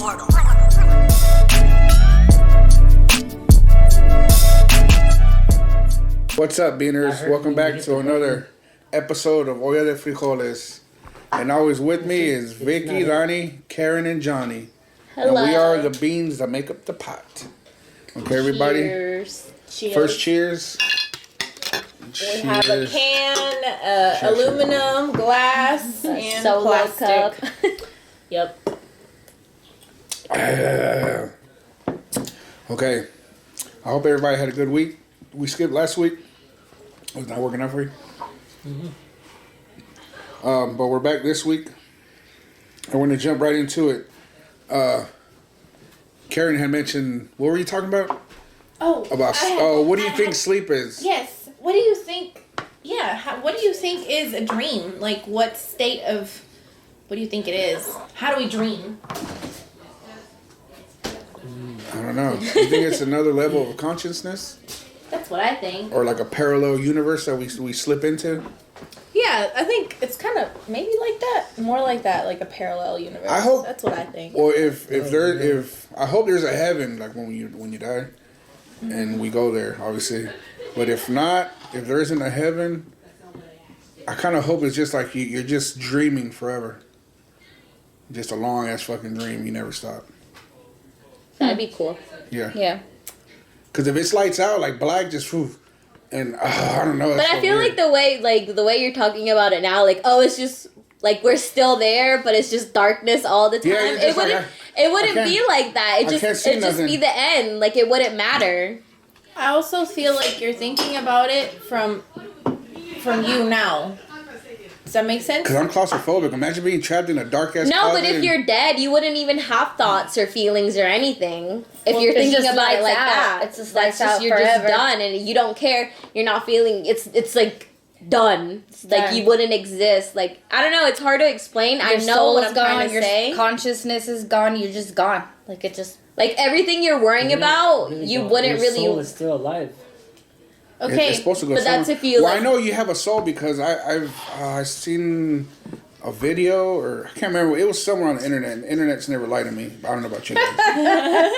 What's up, Beaners? Welcome back to another episode of Olla de Frijoles. And always with me is Vicky, Donnie, Karen, and Johnny. Hello. And we are the beans that make up the pot. Okay, everybody? Cheers. First, cheers. We have a can, aluminum, glass, and Solo plastic. cup. Yep. Okay. I hope everybody had a good week. We skipped last week. Was not working out for you? Mm-hmm. But we're back this week. I want to jump right into it. Karen had mentioned, what were you talking about? What do you think sleep is? Yes. What do you think? Yeah. What do you think is a dream? Like, what do you think it is? How do we dream? I don't know. You think it's another level of consciousness? That's what I think. Or like a parallel universe that we slip into? Yeah, I think it's kind of maybe like that. More like that, like a parallel universe. I hope that's what I think. Well, if I hope there's a heaven, like when you die, and we go there, obviously. But if not, if there isn't a heaven, I kind of hope it's just like you're just dreaming forever. Just a long ass fucking dream. You never stop. That'd be cool. Yeah. Yeah. Because if it's lights out, like black, just whew, and I don't know. But I feel like the way you're talking about it now, like, oh, it's just like we're still there, but it's just darkness all the time. Yeah, it wouldn't be like that. It'd just be the end. Like it wouldn't matter. I also feel like you're thinking about it from you now. Does that make sense? Because I'm claustrophobic. Imagine being trapped in a dark ass. No, but if you're dead, you wouldn't even have thoughts or feelings or anything. If you're thinking about it like that, it's just lights out you're forever. just done, and you don't care. You're not feeling. It's like done. It's like done. you wouldn't exist. Like I don't know. It's hard to explain. I know what I'm trying to say. Your consciousness is gone. You're just gone. Like it just. Like everything you're worrying about, you wouldn't really. Your soul is still alive. Okay, it's supposed to go but that's if you. Well, I know you have a soul because I've seen a video, or I can't remember. It was somewhere on the internet. And the internet's never lied to me. I don't know about you guys.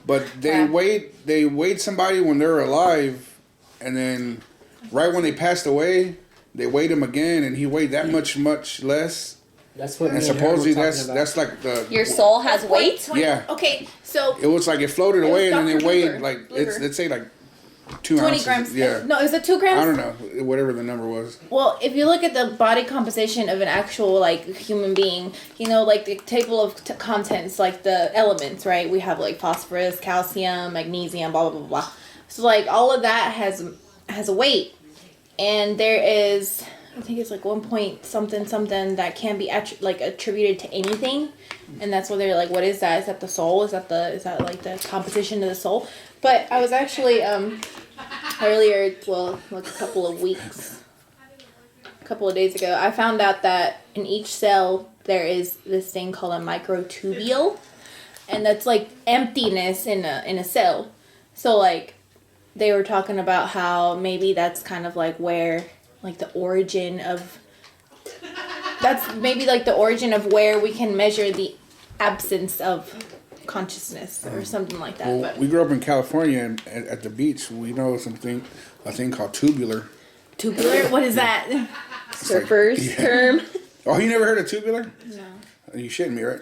But they weighed somebody when they're alive, and then right when they passed away, they weighed him again, and he weighed that much less. That's what. And supposedly that's like the. Your soul has weight. Yeah. Okay, so it was like it floated away, and then Dr. they weighed Bluger. like Bluger. let's say like 2 20 ounces. grams. Yeah. No, is it 2 grams? I don't know, whatever the number was. Well, if you look at the body composition of an actual like human being, you know, like the table of contents, like the elements, right? We have like phosphorus, calcium, magnesium, blah blah blah blah. So like all of that has a weight, and there is, I think it's like 1 point something that can be attributed to anything, and that's why they're like, what is that? Is that the soul? Is that like the composition of the soul? But I was actually earlier, well, like a couple of days ago, I found out that in each cell there is this thing called a microtubule, and that's like emptiness in a cell. So like they were talking about how maybe that's kind of like where like the origin of where we can measure the absence of consciousness or something like that. Well, but we grew up in California, and at the beach, we know a thing called tubular. tubular, what is that? Surfer's term. Oh, you never heard of tubular? No. Are you shitting me, right?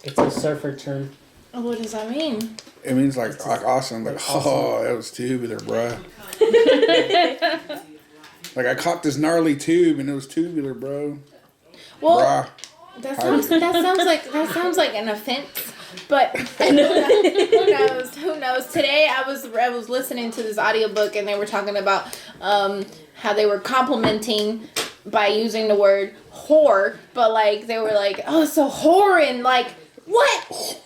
It's a surfer term. What does that mean? It means like awesome, like oh, that was tubular, bruh. Like I caught this gnarly tube and it was tubular, bro. Well, bruh. that sounds like an offense. But who knows? Today I was listening to this audiobook and they were talking about how they were complimenting by using the word whore, but like they were like, oh, so whoring, like what?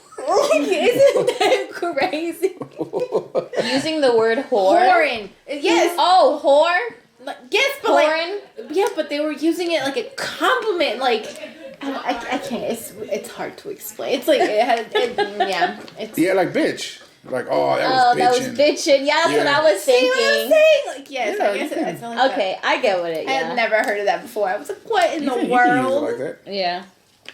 Isn't that crazy? Using the word whore. Whoring. Yes. Oh, whore. Yes, but Whoring. but they were using it like a compliment, like. I can't. It's hard to explain. It's like Yeah, like bitch. Like that was bitching. Yeah, that's what I was thinking. See what I'm saying? Like yes, Yeah, I guess it's like Okay, I get what it. I Yeah. had never heard of that before. I was like, what in the You can use it world? like that. Yeah.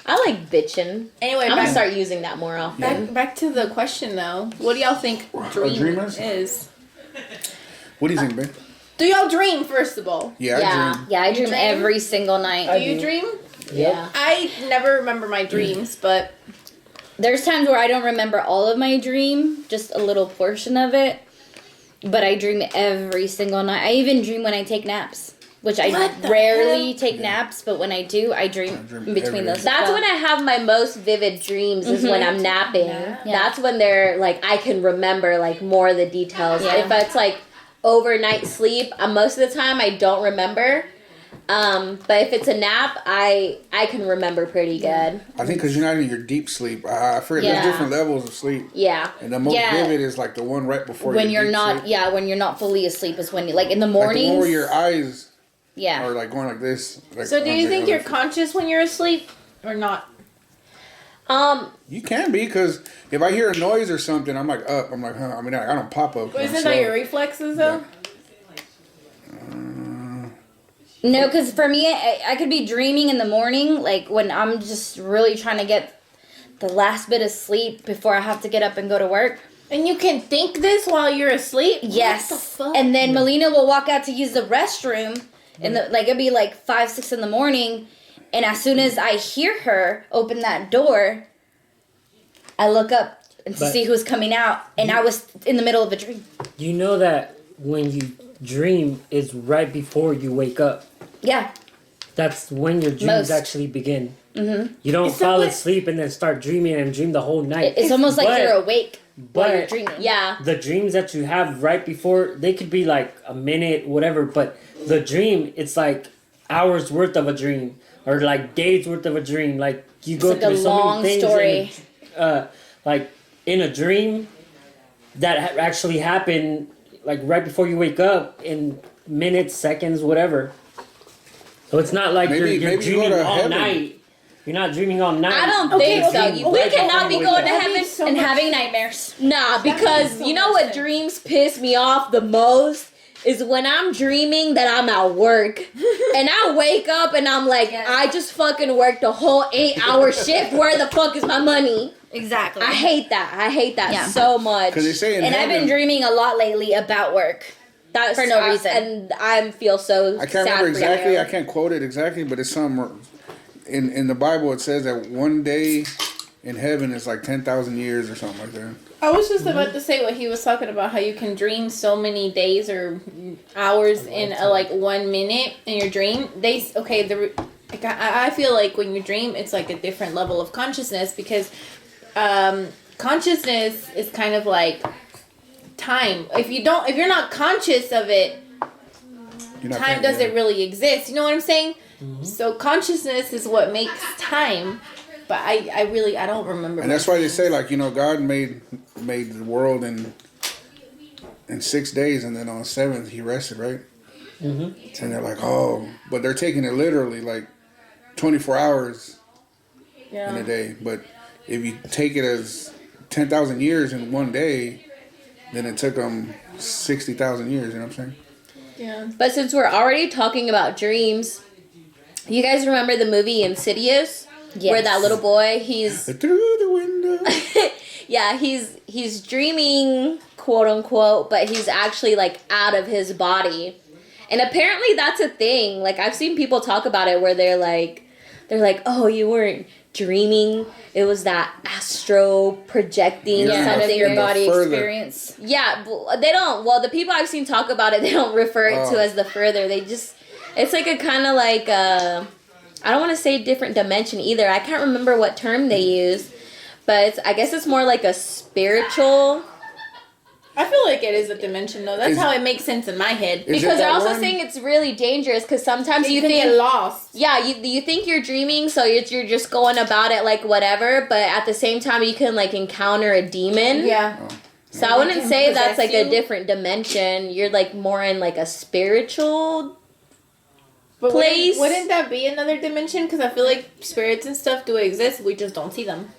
I like bitching. Anyway, I'm gonna back, start using that more often. back to the question though. What do y'all think dream dreamers? is? What do you think, babe? Do y'all dream first of all? Yeah, Yeah. I dream. Yeah, I dream dream? every single night. Do you dream? Yeah. I never remember my dreams, but There's times where I don't remember all of my dream, just a little portion of it. But I dream every single night. I even dream when I take naps, which I What the rarely hell? take naps, but when I do, I dream dream in between every those. day. as That's well. when I have my most vivid dreams is when I'm napping. Yeah. That's when they're like I can remember like more of the details. Yeah. If it's like overnight sleep, most of the time I don't remember. But if it's a nap, I can remember pretty good. I think because you're not in your deep sleep. I forget Yeah. there's different levels of sleep. Yeah. And the most Yeah. vivid is like the one right before when your you're deep not, sleep. yeah, when you're not fully asleep is when you, like in the Like the mornings. one where your eyes yeah. are like going like this. Like so do on you the think you're other- conscious when you're asleep or not? You can be, because if I hear a noise or something, I'm like up. I'm like, huh. I mean, I don't pop up. But I'm isn't slow. that your reflexes though? No, because for me, I could be dreaming in the morning, like when I'm just really trying to get the last bit of sleep before I have to get up and go to work. And you can think this while you're asleep? Yes. What the fuck? And then Melina will walk out to use the restroom, and like it'll be like 5, 6 in the morning, and as soon as I hear her open that door, I look up and to But- see who's coming out, and I was in the middle of a dream. You know that when you dream is right before you wake up. Yeah. That's when your dreams Most. actually begin. Mm-hmm. You don't Is that fall what- asleep and then start dreaming and dream the whole night. It's almost like But- you're awake while you're but- dreaming. Yeah. The dreams that you have right before, they could be like a minute, whatever, but the dream, it's like hours worth of a dream or like days worth of a dream. Like you go like a through so long many things story. like in a dream that actually happened like right before you wake up in minutes, seconds, whatever. So it's not like Maybe- you're maybe you go dreaming to all heaven. night. You're not dreaming all night. I don't Okay, think so. okay, We okay. cannot be going to That'd heaven. be so And much- having nightmares. Nah, because so you know much what sense. dreams piss me off the most is when I'm dreaming that I'm at work and I wake up and I'm like, Yes. I just fucking worked a whole 8-hour shift. Where the fuck is my money? Exactly. I hate that. I hate that Yeah. so much. Because they say in And heaven, I've been dreaming a lot lately about work. That's for no reason. and I feel so. I can't sad remember for exactly. you. I can't quote it exactly, but it's some in the Bible. It says that one day in heaven is like 10,000 years or something like that. I was just about to say what he was talking about, how you can dream so many days or hours in like 1 minute in your dream. I feel like when you dream, it's like a different level of consciousness because consciousness is kind of like time. If you're not conscious of it, You're not time paying- doesn't yeah. really exist. You know what I'm saying? So consciousness is what makes time. But I don't remember. And that's why they say, like, God made the world in 6 days, and then on the 7th he rested, right? Mm-hmm. And they're like, oh, but they're taking it literally, like 24 hours in a day. But if you take it as 10,000 years in one day, then it took them 60,000 years. You know what I'm saying? Yeah. But since we're already talking about dreams, you guys remember the movie Insidious? Yes. Where that little boy, he's Through the window. yeah, he's dreaming, quote unquote, but he's actually like out of his body. And apparently that's a thing. Like I've seen people talk about it where they're like, oh, you weren't dreaming. It was that astro projecting Yeah. Out of something. your body further. experience. Yeah, but they don't. Well, the people I've seen talk about it, they don't refer it Oh. to as the further. They just, it's like a kind of like I don't want to say different dimension either. I can't remember what term they use, but I guess it's more like a spiritual. I feel like it is a dimension though. That's Is- how it makes sense in my head. Is it Because they're that also one? saying it's really dangerous because sometimes You you can think get lost. yeah, you think you're dreaming, so you're just going about it like whatever, but at the same time you can like encounter a demon. Yeah. So I wouldn't can say that's possess like a you. different dimension. You're like more in like a spiritual. But Place. wouldn't that be another dimension? Because I feel like spirits and stuff do exist. We just don't see them.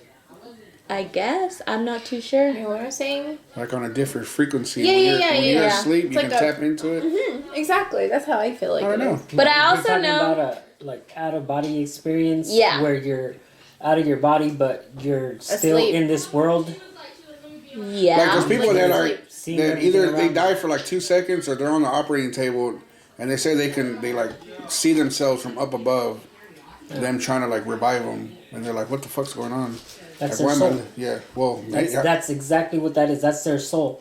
I guess I'm not too sure. You know what I'm saying? Like on a different frequency. Yeah, when yeah, you're, yeah, when you're yeah. asleep, It's you like can a- tap into it. Exactly. That's how I feel like I don't it know. is. But I You're also talking know- about a like out of body experience. Yeah. Where you're out of your body, but you're still Asleep. in this world. Yeah. Like there's people that are Seeing that everything either they around die you. for like 2 seconds or they're on the operating table, and they say they like see themselves from up above, them trying to like revive them, and they're like, what the fuck's going on? That's Like, their why am soul. yeah, well, That's exactly what that is. That's their soul.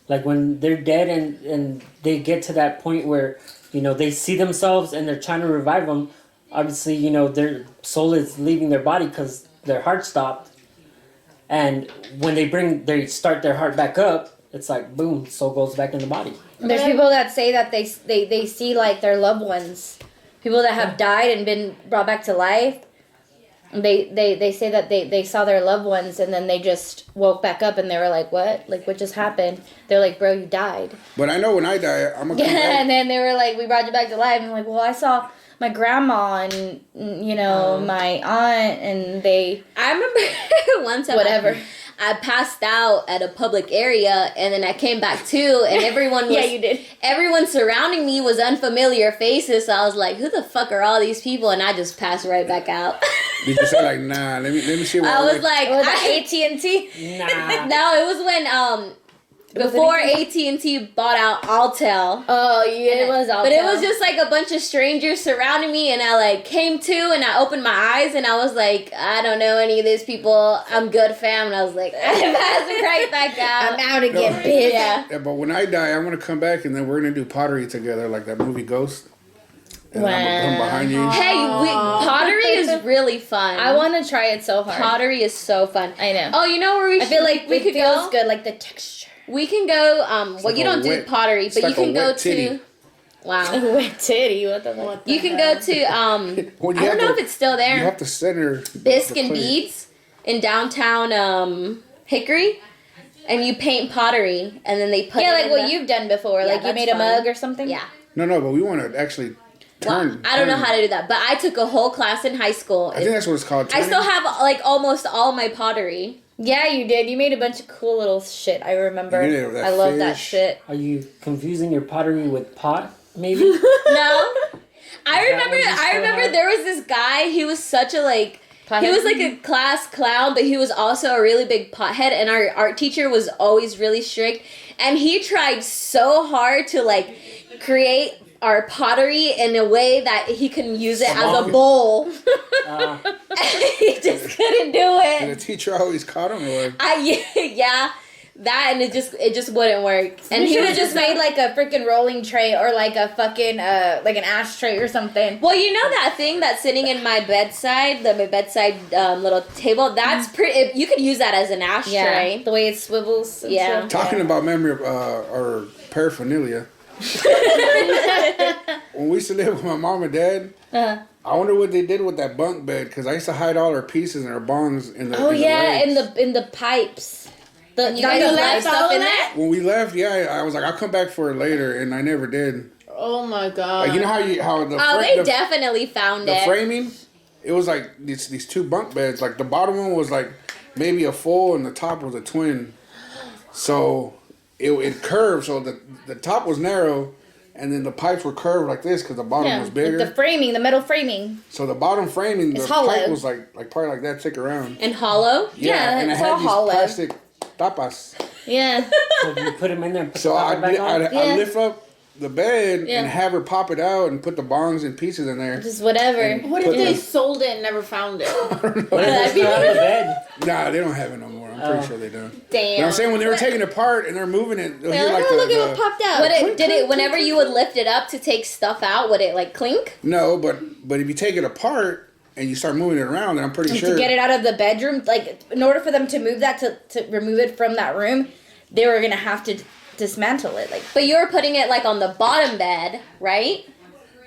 Like when they're dead and they get to that point where, you know, they see themselves and they're trying to revive them. Obviously, you know, their soul is leaving their body because their heart stopped. And when they start their heart back up, it's like, boom, soul goes back in the body. There's people that say that they see like their loved ones, people that have died and been brought back to life. They say that they saw their loved ones and then they just woke back up and they were like, what? Like, what just happened? They're like, bro, you died. But I know when I die, I'm gonna come back. And then they were like, we brought you back to life. And I'm like, well, I saw my grandma and, you know, my aunt and they... I remember one time Whatever. I passed out at a public area and then I came back too and everyone was Yeah, you did. everyone surrounding me was unfamiliar faces, so I was like, who the fuck are all these people? And I just passed right back out. Did you say like, nah? Let me see what I was like, Or the I, AT&T. Nah. no, it was when before AT&T bought out Alltel. Oh, yeah, it was all. But it was just like a bunch of strangers surrounding me, and I like came to, and I opened my eyes, and I was like, I don't know any of these people. I'm good, fam. And I was like, I passed right back out. I'm out again, bitch. Yeah. Yeah, but when I die, I'm gonna come back and then we're gonna do pottery together, like that movie Ghost. And I'm gonna come behind you. Hey, pottery is really fun. I want to try it so hard. Pottery is so fun. I know. Oh, you know where we? I feel like we it could feels go. good, like the texture. We can go. Well, like you a don't do wet- pottery, it's but like you a can go wet titty. to. Wow. Wet titty, what the fuck? You can go to. Well, you I have don't know to- if it's still You there. have to center Bisque the and clay. Beads in downtown Hickory, and you paint pottery, and then they put Yeah, it like in what the- you've done before. Yeah, Like you that's made a fun. mug or something? Yeah. No, but we want to actually Well, turn. I don't know turn. how to do that, but I took a whole class in high school. I think that's what it's called. I still turning. have like almost all my pottery. Yeah, you did. You made a bunch of cool little shit. I remember. You did it with that I love that fish. shit. Are you confusing your pottery with pot, maybe? No, I that remember. what you I still remember have? there was this guy. He was such a like. He Pothead? was like a class clown, but he was also a really big pothead. And our art teacher was always really strict. And he tried so hard to like create our pottery in a way that he can use it as a bowl. He just couldn't do And the it. teacher always caught him. Or Yeah, that and it just wouldn't work. And And he he would would just just made like a freaking rolling tray or like a fucking like an ashtray or something. Well, you know that thing that's sitting in my bedside, my bedside little table. That's pretty. You could use that as an ashtray. The way it swivels. And Yeah. stuff. talking about memory of or paraphernalia. When we used to live with my mom and dad, Uh-huh. I wonder what they did with that bunk bed because I used to hide all our pieces and our bongs in the. Oh in the yeah, legs. in the pipes. The You guys left left stuff in there? When we left, yeah, I was like, I'll come back for it later, and I never did. Oh my god. Like, you know how the Oh, fra- they the, definitely found the it. framing, it was like these two bunk beds. Like the bottom one was like maybe a full, and the top was a twin. So it curved. So the top was narrow, and then the pipes were curved like this because the bottom was bigger. The framing, the metal framing. So the bottom framing, the It's hollow. pipe was like probably like that thick around. And hollow. Yeah, and it it's had all these hollow. plastic tapas. Yeah. So you put them in there and put So the I'd, cover back on? I'd Yeah. lift up the bed Yeah. and have her pop it out and put the bongs and pieces in there. Just whatever. And What if put they the- sold it and never found it? What if it's still on the bed? Nah, they don't have it no more. I'm pretty Oh. sure they don't. Damn. But I'm saying when they were taking it apart and they're moving it, they'll hear Like, like oh, look the, at what popped out. Would it did it whenever you would lift it up to take stuff out? Would it like clink? no, but if you take it apart and you start moving it around, then I'm pretty sure. To get it out of the bedroom, like in order for them to move that to remove it from that room, they were gonna have to dismantle it. Like But you were putting it like on the bottom bed, right?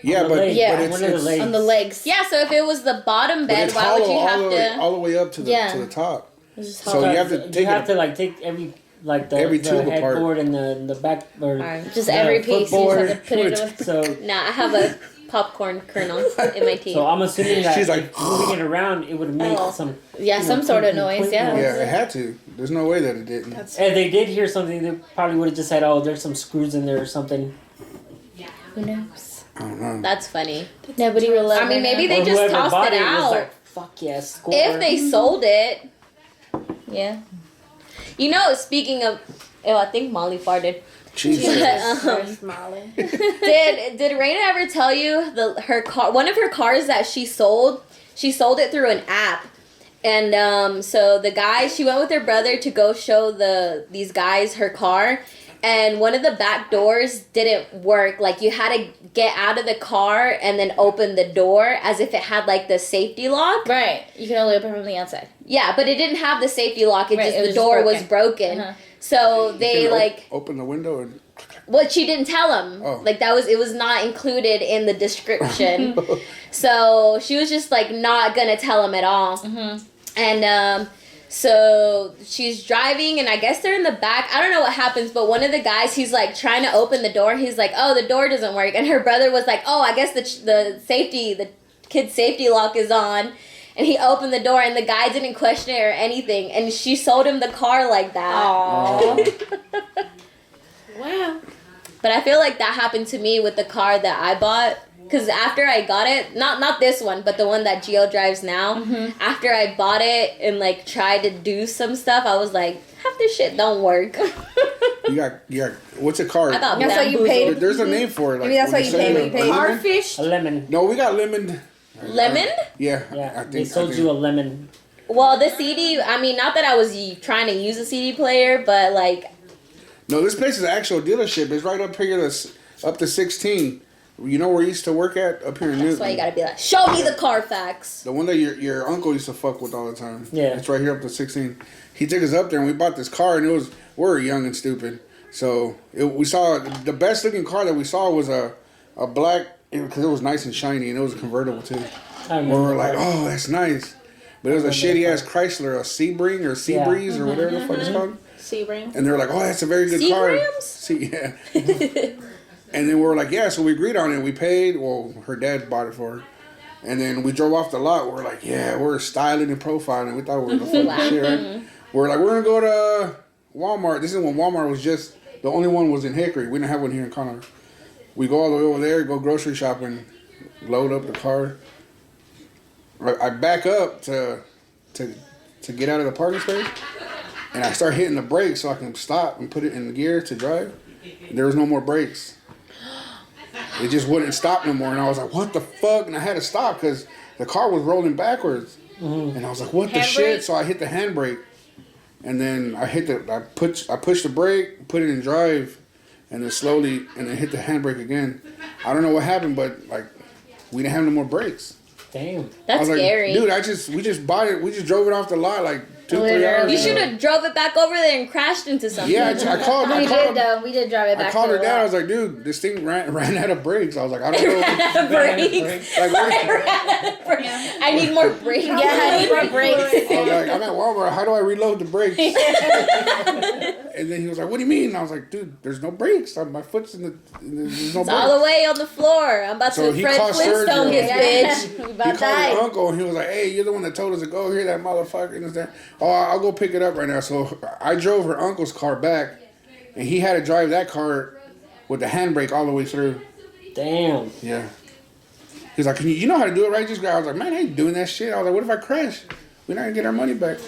Yeah, On the but leg, Yeah. but it's, one of the it's, legs. on the legs. Yeah. So if it was the bottom but bed, it's why would hollow you have all to? the way up to the Yeah. to the top. It's just So hollow. you have to take it. like take every like the, Every the tube apart. headboard and the back or Just the every piece. You just footboard. have to put it on. So Nah, I have a popcorn kernel in my teeth. so I'm assuming that She's like, if moving it around, it would make Oh. some. Yeah, you some know, sort of clink, noise. clink Yeah. Yeah, it had to. There's no way that it didn't. If they did hear something, they probably would have just said, "Oh, there's some screws in there or something." Who knows? I don't know. That's funny. Nobody will ever I mean, maybe know. they Or just whoever tossed bought it was out. like, fuck yes. Score. If they sold it, yeah. You know, speaking of, I think Molly farted. Jesus. Smiling. Did Raina ever tell you her car? One of her cars that she sold it through an app. And so the guy, she went with her brother to go show these guys her car, and one of the back doors didn't work. Like, you had to get out of the car and then open the door as if it had like the safety lock. Right. You can only open from the outside. Yeah, but it didn't have the safety lock. It Right, just it the was door just was broken. Uh-huh. So they You can like open the window and. what she didn't tell him. Oh. Like it was not included in the description. So she was just like not gonna tell him at all. Mm-hmm. And so she's driving, and I guess they're in the back. I don't know what happens, but one of the guys, he's like trying to open the door. He's like, "Oh, the door doesn't work." And her brother was like, "Oh, I guess the kid's safety lock is on." And he opened the door, and the guy didn't question it or anything. And she sold him the car like that. Aww. Wow. But I feel like that happened to me with the car that I bought. Because after I got it, not this one, but the one that Gio drives now, after I bought it and like tried to do some stuff, I was like, half this shit don't work. You got what's a car? I got That's what you bamboozled. paid. There's a name for it. Like, Maybe that's when why you say paid what a you paid. lemon? Carfish. A lemon. No, we got lemon. Lemon? Yeah. Yeah, I they think sold you a lemon. Well, the CD, I mean, not that I was trying to use a CD player, but like, No, this place is an actual dealership. It's right up here. That's up to 16. You know where he used to work at up here in Newton. that's why you gotta be like, show me the Carfax. The one that your uncle used to fuck with all the time. Yeah. It's right here up to 16. He took us up there and we bought this car, and we were young and stupid. So we saw the best looking car that we saw was a black, because it was nice and shiny, and it was a convertible too. I We remember were like, that. oh, that's nice. But it was a shitty ass Chrysler, a Sebring or Seabreeze or whatever the fuck it's called. Sebring. And they were like, oh, that's a very good car. Seagrams? Yeah. And then we were like, yeah, so we agreed on it. We paid. Well, her dad bought it for her. And then we drove off the lot. We were like, yeah, we're styling and profiling. We thought we were the fucking shit, right? We're like, we're going to go to Walmart. This is when Walmart was just, the only one was in Hickory. We didn't have one here in Conner. We go all the way over there, go grocery shopping, load up the car. I back up to get out of the parking space. And I start hitting the brakes so I can stop and put it in the gear to drive. There was no more brakes. It just wouldn't stop no more. And I was like, what the fuck? And I had to stop because the car was rolling backwards. And I was like, what the shit? Handbrake? So I hit the handbrake. And then I pushed the brake, put it in drive, and then slowly, and then hit the handbrake again. I don't know what happened, but like, we didn't have no more brakes. Damn. I That's was like, scary. dude, we just bought it. We just drove it off the lot like 2-3 hours. You ago. should have drove it back over there and crashed into something. Yeah, I called. We did though. We did drive it back. I called to her the dad. I lot. was like, dude, this thing ran out of brakes. I was like, I don't know. Brakes. Like, I need more brakes. Yeah, I need more brakes. I was like, I'm at Walmart. How do I reload the brakes? And then he was like, what do you mean? And I was like, dude, there's no brakes. My foot's in the there's no It's brakes. all the way on the floor. I'm about So to he Fred called Flintstone surgery. this bitch. We He about called died. his uncle and he was like, hey, you're the one that told us to go here, that motherfucker. And that. Oh, I'll go pick it up right now. So I drove her uncle's car back, and he had to drive that car with the handbrake all the way through. Damn. Yeah. He's like, you know how to do it, right? Just I was like, man, I ain't doing that shit. I was like, what if I crash? We're not gonna get our money back.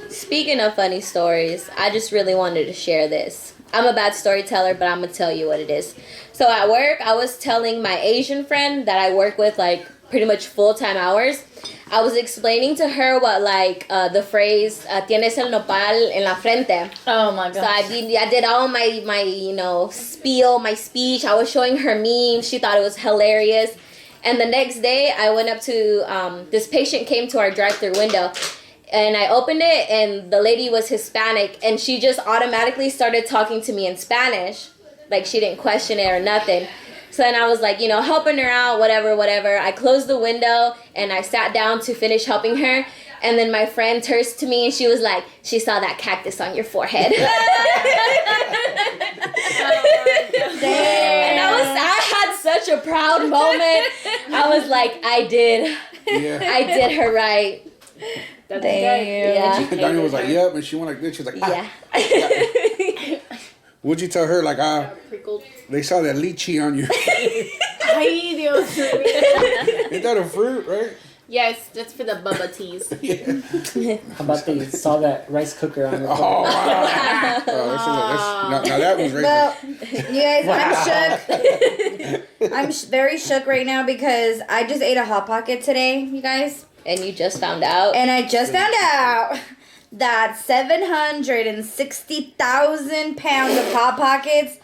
Speaking of funny stories, I just really wanted to share this. I'm a bad storyteller, but I'm gonna tell you what it is. So at work, I was telling my Asian friend that I work with like pretty much full-time hours. I was explaining to her what like the phrase "tienes el nopal en la frente." Oh my god. So I did all my you know spiel, my speech. I was showing her memes. She thought it was hilarious. And the next day, I went up to this patient came to our drive-through window. And I opened it, and the lady was Hispanic, and she just automatically started talking to me in Spanish. Like, she didn't question it or nothing. So then I was like, you know, helping her out, whatever. I closed the window, and I sat down to finish helping her. And then my friend turns to me, and she was like, she saw that cactus on your forehead. And I had such a proud moment. I was like, I did her right. That's Yeah. Daniel was like, yep, and she went like this. She was like, ah. Yeah. What'd you tell her? Like, Prickled. they saw that lychee on you. Ay, Dios mío. Ain't that a fruit, right? Yes, that's for the bubble teas. How about they saw that rice cooker on your Oh, phone? now that was racist. Well, you guys, I'm shook. I'm very shook right now because I just ate a Hot Pocket today, you guys. And you just found out. And I just found out that 760,000 pounds of Hot Pockets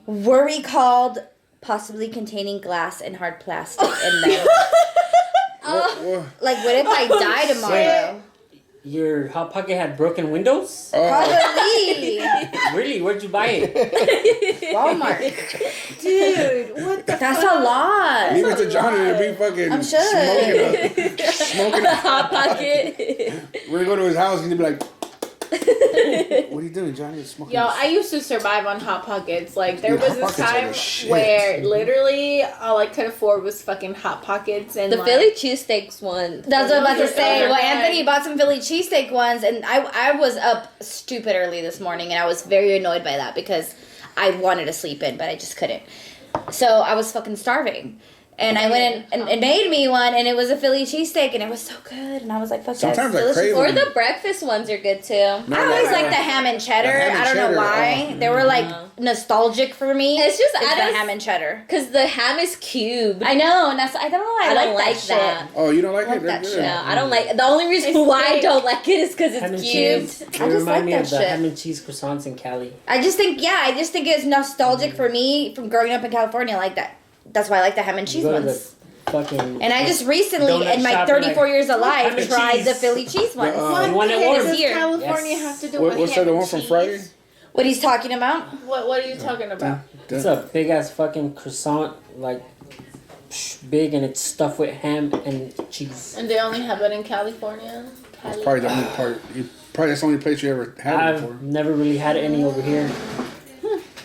were recalled, possibly containing glass and hard plastic in them. Like, what if I die tomorrow? Your Hot Pocket had broken windows? Probably. Really? Where'd you buy it? Walmart. Dude, what the That's a lot. Leave it to Johnny to be fucking I'm sure. smoking a Hot Pocket. We're gonna go to his house and he'd be like, what are you doing, Johnny? You're smoking. Yo, I used to survive on Hot Pockets. Like, there Dude, was Hot this Pockets are time the shit. where literally all I could afford was fucking Hot Pockets. And The like, Philly cheesesteaks one. That's what I was about to say. Well, Yeah. Anthony bought some Philly cheesesteak ones, and I was up stupid early this morning, and I was very annoyed by that because I wanted to sleep in, but I just couldn't. So I was fucking starving. And I went in and made me one, and it was a Philly cheesesteak, and it was so good. And I was like, fuck Sometimes I yes, crave Or them. the breakfast ones are good too. I always like the ham and cheddar. The ham and I don't cheddar, know why. oh. They were like nostalgic for me. It's just It's I the don't ham and cheddar. because the ham is cubed. I know, and that's I don't know why I, don't like like that, that. shit. Oh, you don't like Fuck it? They're that good. shit. No, I don't like. The only reason It's why I thick. don't like it is because Ham it's and cubed. cheese. I It just remind like me that of the shit. ham and cheese croissants in Cali. I just think it's nostalgic for me from growing up in California like that. That's why I like the ham and cheese You go to ones. the fucking. And I just recently, donut in my shop 34 and years of life, ham and tried cheese. the Philly cheese ones. What you want it What warm? does This year. California Yes. have to do What's with that, ham the and one from cheese? Friday? What he's talking about? What are you talking about? It's a big ass fucking croissant, like big, and it's stuffed with ham and cheese. And they only have it in California? Cali? Probably the only part. Probably that's the only place you ever had it before. I've never really had any over here,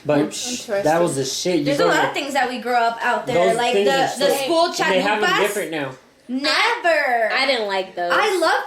but Interesting. that was the shit. You There's a go lot to- of things that we grew up out there, Those like things are the so- school and they have them chalupas. different now. Never. I didn't like those. I love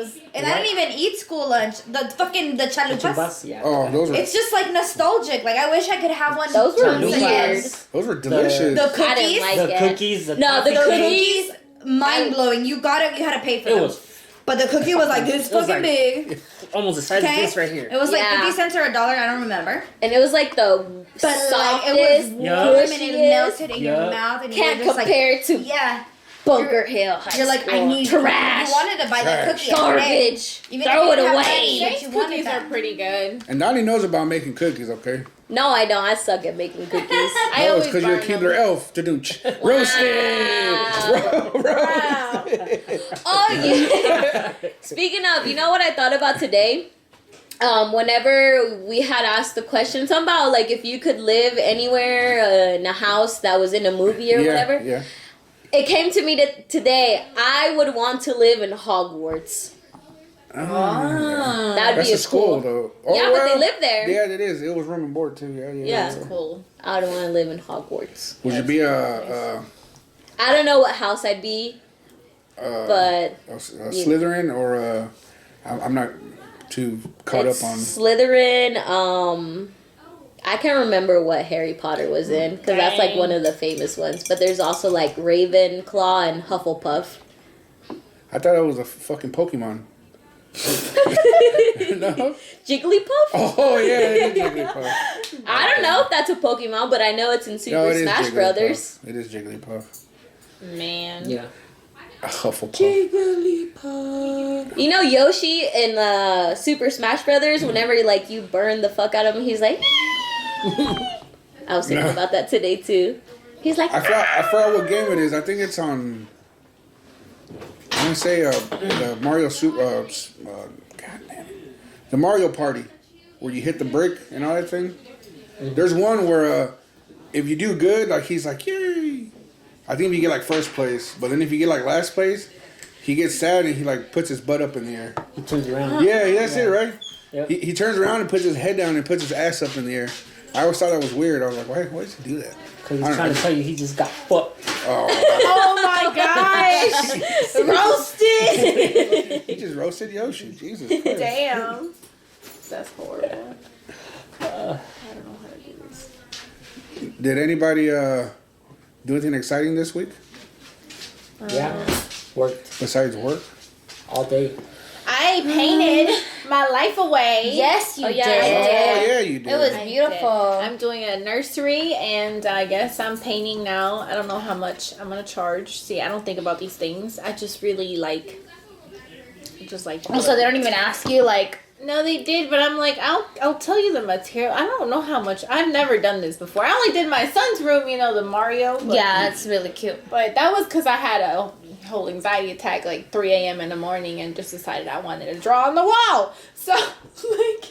those, and I What? didn't even eat school lunch. The chalupas. Chibas, yeah. Oh, those were It's just like nostalgic. Like I wish I could have one. Those were once a weird. year. those were delicious. The I didn't cookies. like The it. cookies, the No, the toffee cookies. Mind blowing. You had to pay for It them. was But the cookie was like this It was fucking like- big. almost the size Okay. of this right here. It was like Yeah. 50 cents or $1. I don't remember. And it was like the But like softest, it was Yeah. warm and it cushiest. melted in your Yeah. mouth and Can't you were just compare to like, yeah. Bunker Hill High You're like, School. I need trash. You wanted to buy that Trash. cookie. every day. Garbage. Even Throw if it you didn't have away. money, but These you wanted cookies that. are pretty good. And Donnie knows about making cookies, okay? No, I don't. I suck at making cookies. I No, it's always because you're a burn Keebler them. elf. Roasted! Oh yeah. Speaking of, you know what I thought about today? Whenever we had asked the question, something about like if you could live anywhere in a house that was in a movie or whatever. Yeah. It came to me today. I would want to live in Hogwarts. That'd That's be a school, cool. though. Oh, Yeah, but they live there. Yeah, it is. It was room and board, too. Yeah. Yeah. Cool. I would want to live in Hogwarts. Would you be a I don't know what house I'd be, but Slytherin or a... I'm not too caught it's up on... Slytherin. I can't remember what Harry Potter was in because that's like Dang. one of the famous ones. But there's also like Ravenclaw and Hufflepuff. I thought it was a fucking Pokemon. No? Jigglypuff? Oh, yeah, it is Jigglypuff. I don't know if that's a Pokemon, but I know it's in Super No, it is Smash Jigglypuff. Brothers. It is Jigglypuff. Man. Yeah. A Hufflepuff. You know Yoshi in Super Smash Brothers. Whenever like you burn the fuck out of him, he's like. I was thinking about that today too. He's like. I forgot what game it is. I think it's on... I'm going to say the Mario God damn it. The Mario Party, where you hit the brick and all that thing. There's one where if you do good, like he's like, yay. I think if you get like first place, but then if you get like last place, he gets sad and he like puts his butt up in the air. He turns around. Yeah, that's it, right? Yep. He turns around and puts his head down and puts his ass up in the air. I always thought that was weird. I was like, why does he do that? Because I he's don't trying know. to tell you he just got fucked. Oh, Oh my gosh! Roasted! he just roasted Yoshi. Jesus Christ. Damn. That's horrible. I don't know how to do this. Did anybody do anything exciting this week? Yeah. Worked besides work? all day. I painted my life away. Yes, you Oh, yeah, did. Oh yeah, you did. It was I beautiful. did. I'm doing a nursery, and I guess I'm painting now. I don't know how much I'm gonna charge. See, I don't think about these things. I just really like. Just like. Oh, so they don't even ask you like. No, they did, but I'm like, I'll tell you the material. I don't know how much. I've never done this before. I only did my son's room, the Mario. But, Yeah, it's really cute. But that was because I had a whole anxiety attack like 3 a.m. in the morning and just decided I wanted to draw on the wall. So, like,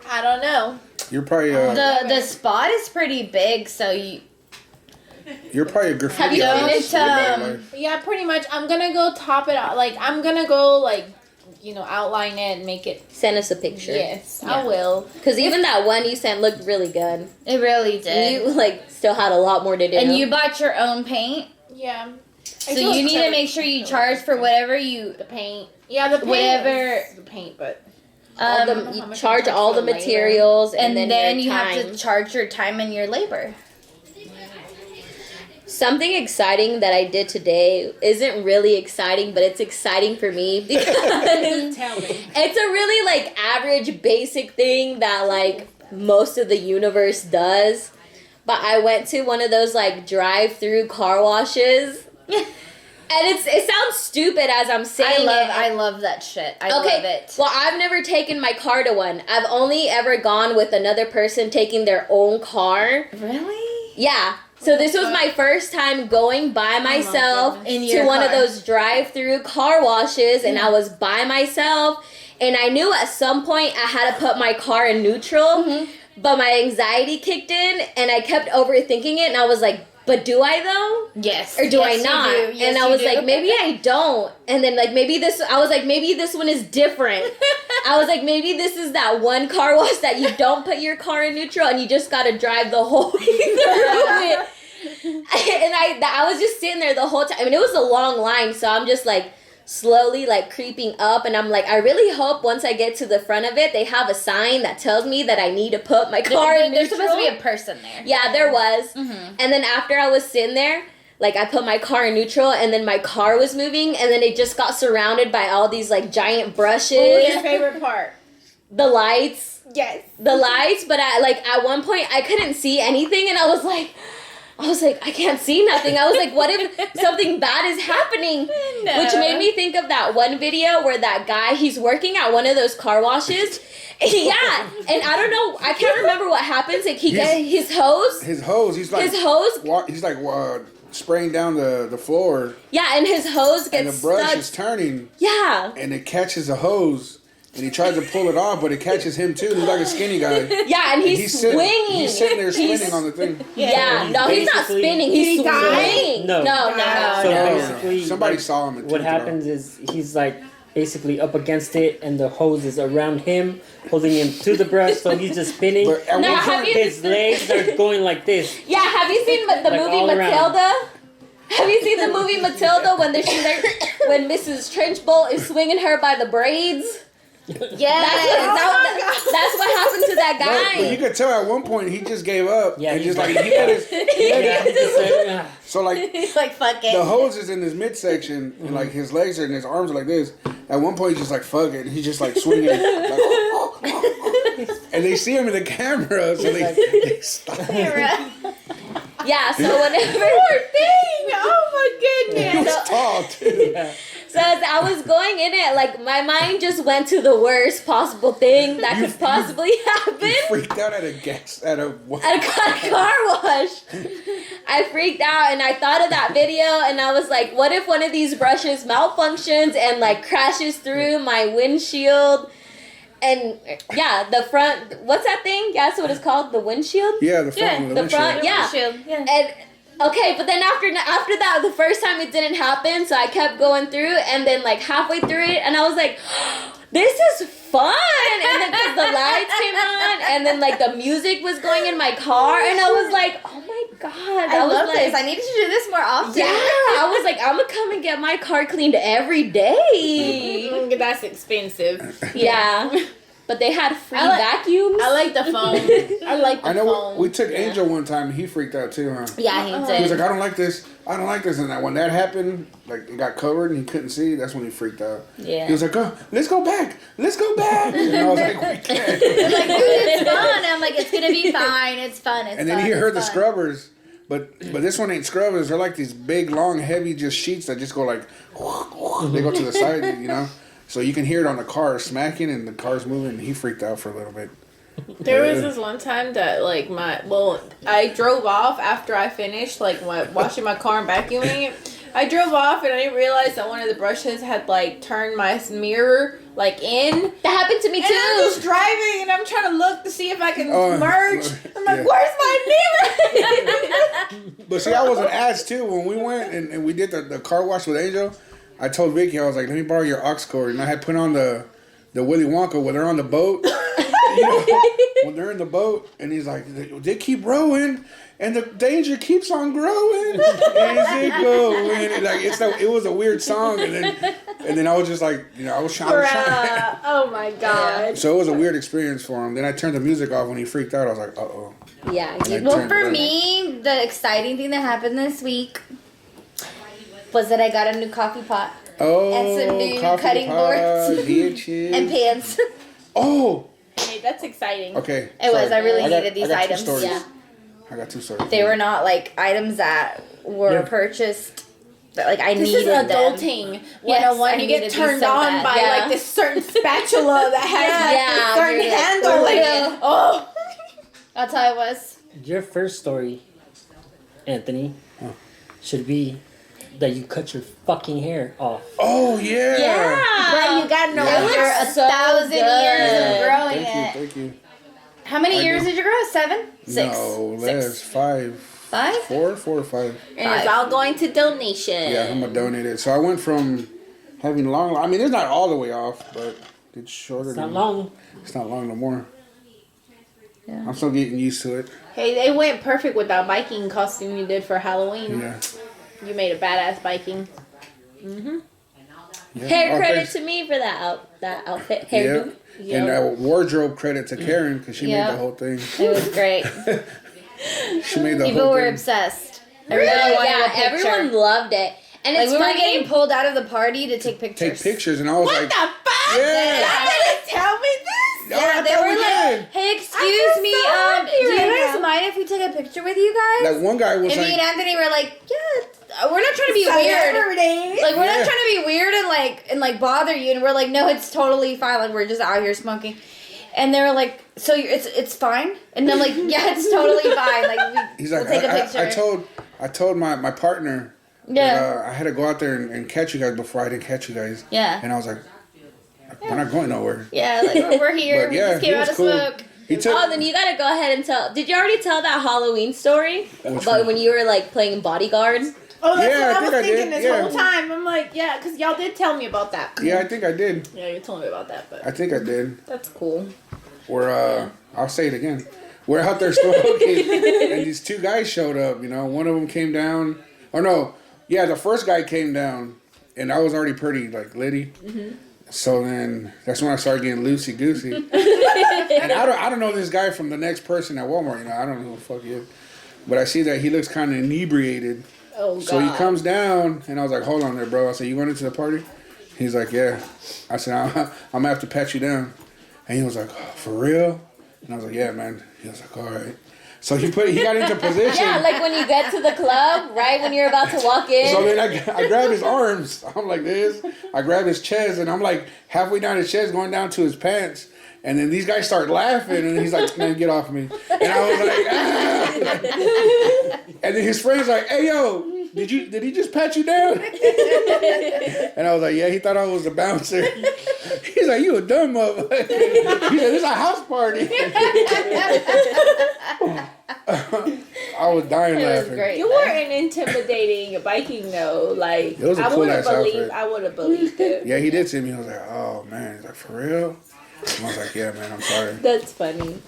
I don't know. You're probably The spot is pretty big, so you're probably a graffiti Have you artist. finished, Live that life. Yeah, pretty much. I'm going to go top it out. Like, I'm going to go, like, outline it and make it. Send us a picture. Yes, I will. Because even that one you sent looked really good. it really did. You like still had a lot more to do. And you bought your own paint, Yeah. so you need to make sure you charge for whatever you The paint. Yeah, the paint. Whatever- is the paint, but. all don't know the how much charge I all charge the for labor. materials and then your you time. have to charge your time and your labor. Something exciting that I did today isn't really exciting, but it's exciting for me because Tell me. it's a really like average basic thing that like most of the universe does. But I went to one of those like drive-through car washes. And it sounds stupid as I'm saying I love that shit. I love it. Well, I've never taken my car to one. I've only ever gone with another person taking their own car. Really? Yeah. So this was my first time going by myself goodness. In to your one of car. those drive-through car washes, and I was by myself, and I knew at some point I had to put my car in neutral, but my anxiety kicked in, and I kept overthinking it, and I was like, but do I though? Yes. Or do Yes, I you not? do. Yes, and I you was do. like, maybe I don't. And then maybe this one is different. I was like, maybe this is that one car wash that you don't put your car in neutral and you just gotta drive the whole way through it. And I was just sitting there the whole time. I mean, it was a long line, so I'm just like slowly like creeping up, and I'm like, I really hope once I get to the front of it, they have a sign that tells me that I need to put my car in There's neutral. supposed to be a person there. Yeah, there was. And then after I was sitting there, like I put my car in neutral, and then my car was moving, and then it just got surrounded by all these like giant brushes. What was your favorite part? The lights. Yes. The lights, but at one point I couldn't see anything, and I was like, I can't see nothing. I was like, what if something bad is happening? No. Which made me think of that one video where that guy, he's working at one of those car washes. Yeah, and I don't know, I can't remember what happens. Like he gets his hose. His hose. He's like He's like spraying down the floor, Yeah, and his hose and gets the brush stuck. is turning, Yeah. and it catches the hose, and he tries to pull it off, but it catches him too. He's like a skinny guy. Yeah, and he's swinging. He's sitting there He's- spinning on the thing. Yeah, no, he's not basically- spinning. Did He's he die? swinging. No. No. So No. basically, Somebody like, saw him and what took it off. happens is he's like basically up against it, and the hose is around him, holding him to the brush, so he's just spinning. But at No, one have point, you- His legs are going like this. Yeah, have you seen the Like movie all around. Matilda? Have you seen the movie Matilda when when Mrs. Trenchbolt is swinging her by the braids? Yes. That's what happened to that but you guy. could tell at one point he just gave up. Yeah, and he's just like like- he let his Yeah, he's just like, "Ah." so like He's like, fuck it. the hose is in his midsection, and like his legs are and his arms are like this. At one point, he's just like fuck it, and he's just like swinging, like, and they see him in the camera, so they stop. Yeah, so whenever Oh my He goodness. was tall too. Yeah. so as I was going in it, like my mind just went to the worst possible thing that could possibly happen. He freaked out at a At a car wash. I freaked out and I thought of that video and I was like, what if one of these brushes malfunctions and like crashes through my windshield? And yeah, the front, what's that thing? Yeah, that's what it's called, the windshield? Yeah, the front. the front, yeah. Yeah. And okay, but then after that, the first time it didn't happen, so I kept going through, and then like halfway through it, and I was like, this is fun. And then 'cause the lights came on, and then like the music was going in my car, and I was like, oh my god, I was love like, this. I need to do this more often. yeah, I was like, I'm gonna come and get my car cleaned every day. That's expensive. Yeah. But they had free I like- vacuums. I like the phone. I like the I know phone. we took Angel one time. He freaked out too, huh? Yeah, he He was did. like, I don't like this. I don't like this. And when that happened, like it got covered and he couldn't see. That's when he freaked out. Yeah. He was like, oh, let's go back. Let's go back. And I was like, we can't. He's like, dude, it's fun. I'm like, it's gonna be fine. It's fun. It's And then fun, he it's heard the fun. scrubbers. But this one ain't scrubbers. They're like these big, long, heavy just sheets that just go like, they go to the side, you know? So you can hear it on the car smacking and the car's moving. And he freaked out for a little bit. There was this one time that like I drove off after I finished like washing my car and vacuuming it. I drove off and I didn't realize that one of the brushes had like turned my mirror like in. That happened to me And I'm too. just driving and I'm trying to look to see if I can Oh, merge. I'm like, yeah. where's my mirror? But see, I was an ass too. When we went and we did the car wash with Angel, I told Vicky, I was like, let me borrow your aux cord. And I had put on the Willy Wonka when they're on the boat. You know, when they're in the boat, and he's like, they keep rowing, and the danger keeps on growing. Is it going? And like it was a weird song, and then I was just like, you know, I was trying. Bruh. Oh my god. So it was a weird experience for him. Then I turned the music off when he freaked out. I was like, uh-oh. Yeah. And I Well, turned for it up. me, the exciting thing that happened this week was that I got a new coffee pot Oh, and some new coffee cutting pot, boards bitches. and pans. Oh, Hey, that's exciting. okay. It was. sorry. I really got- needed these I got two items. stories. Yeah. I got two stories. They were not like items that were Yeah. purchased. But like I This needed is them. adulting. When Yes, when I you get needed these turned so on bad. by Yeah. like this certain spatula that has Yeah, this certain you're like, handle. Like, "Ugh." oh. That's how it was. Your first story, Anthony, should be that you cut your fucking hair off. Oh yeah. But you got no Yeah. After a so 1,000 years of good. growing it. Thank you. How many I years do. did you grow? 7? 6. No, Six. less. 5. 5? 4 or 5. And it's all going to donation. Yeah, I'm gonna donate it. So I went from having long. I mean, it's not all the way off, but it's shorter. It's not than- long. It's not long no more. Yeah. I'm still getting used to it. Hey, they went perfect with that Viking costume you did for Halloween. Yeah. You made a badass Viking. Yeah. Hair Oh, credit thanks. to me for that outfit. Yeah. Hairdo. And wardrobe credit to Karen because she Yeah. made the whole thing. It was great. She made the People whole were thing. obsessed. Really? Everybody wanted a Yeah, picture. everyone loved it. And Like it's we were funny. getting pulled out of the party to take pictures. Take pictures, and I was What like, the fuck? Yeah. Y'all didn't tell me this. Oh, I Yeah, they thought were we like, did. "Hey, I excuse feel me, so happy do you right guys now. mind if we took a picture with you guys?" Like one guy was And me and like, Anthony were like, "Yeah, we're not trying to be weird. Celebrity. Like we're Yeah. not trying to be weird and like bother you." And we're like, "No, it's totally fine. Like we're just out here smoking." And they were like, "So it's fine?" And I'm like, "Yeah, it's totally fine. Like he's we'll like, take a picture." I told my partner Yeah. that, I had to go out there and catch you guys before I didn't catch you guys. Yeah. And I was like, we're not going nowhere. Yeah, like we're here. But We yeah, just came he out was to cool. smoke. He took. Oh, then you gotta go ahead and tell. Did you already tell that Halloween story Which about one? when you were like playing bodyguard? Oh, that's Yeah, I what I think was I thinking did, this yeah. whole time. I'm like, yeah, because y'all did tell me about that. Yeah, I think I did. Yeah, you told me about that, but I think I did. that's cool. We're I'll say it again. We're out there smoking, and these two guys showed up. You know, one of them came down. Or no, yeah, the first guy came down, and I was already pretty like litty. Mm-hmm. So then that's when I started getting loosey goosey. And I don't know this guy from the next person at Walmart. You know, I don't know who the fuck he is, but I see that he looks kind of inebriated. Oh, God. So he comes down, and I was like, "Hold on there, bro." I said, "You went into the party?" He's like, "Yeah." I said, I'm gonna have to pat you down," and he was like, "Oh, "For real?" And I was like, "Yeah, man." He was like, "All right." So he got into position. Yeah, like when you get to the club, right when you're about to walk in. So then I grab his arms. I'm like this. I grab his chest, and I'm like halfway down his chest, going down to his pants. And then these guys start laughing, and he's like, "Man, get off me!" And I was like, "Ah!" And then his friend's like, "Hey, yo, did he just pat you down?" And I was like, "Yeah." He thought I was a bouncer. He's like, "You a dumb motherfucker." He said, "This is a house party." I was dying It was laughing. great. You were an intimidating Viking though. Like It was a I cool would have ass believed. outfit. I would have believed it. Yeah, he did see me. He was like, "Oh man," he's like, "For real?" And I was like, "Yeah, man, I'm sorry." That's funny.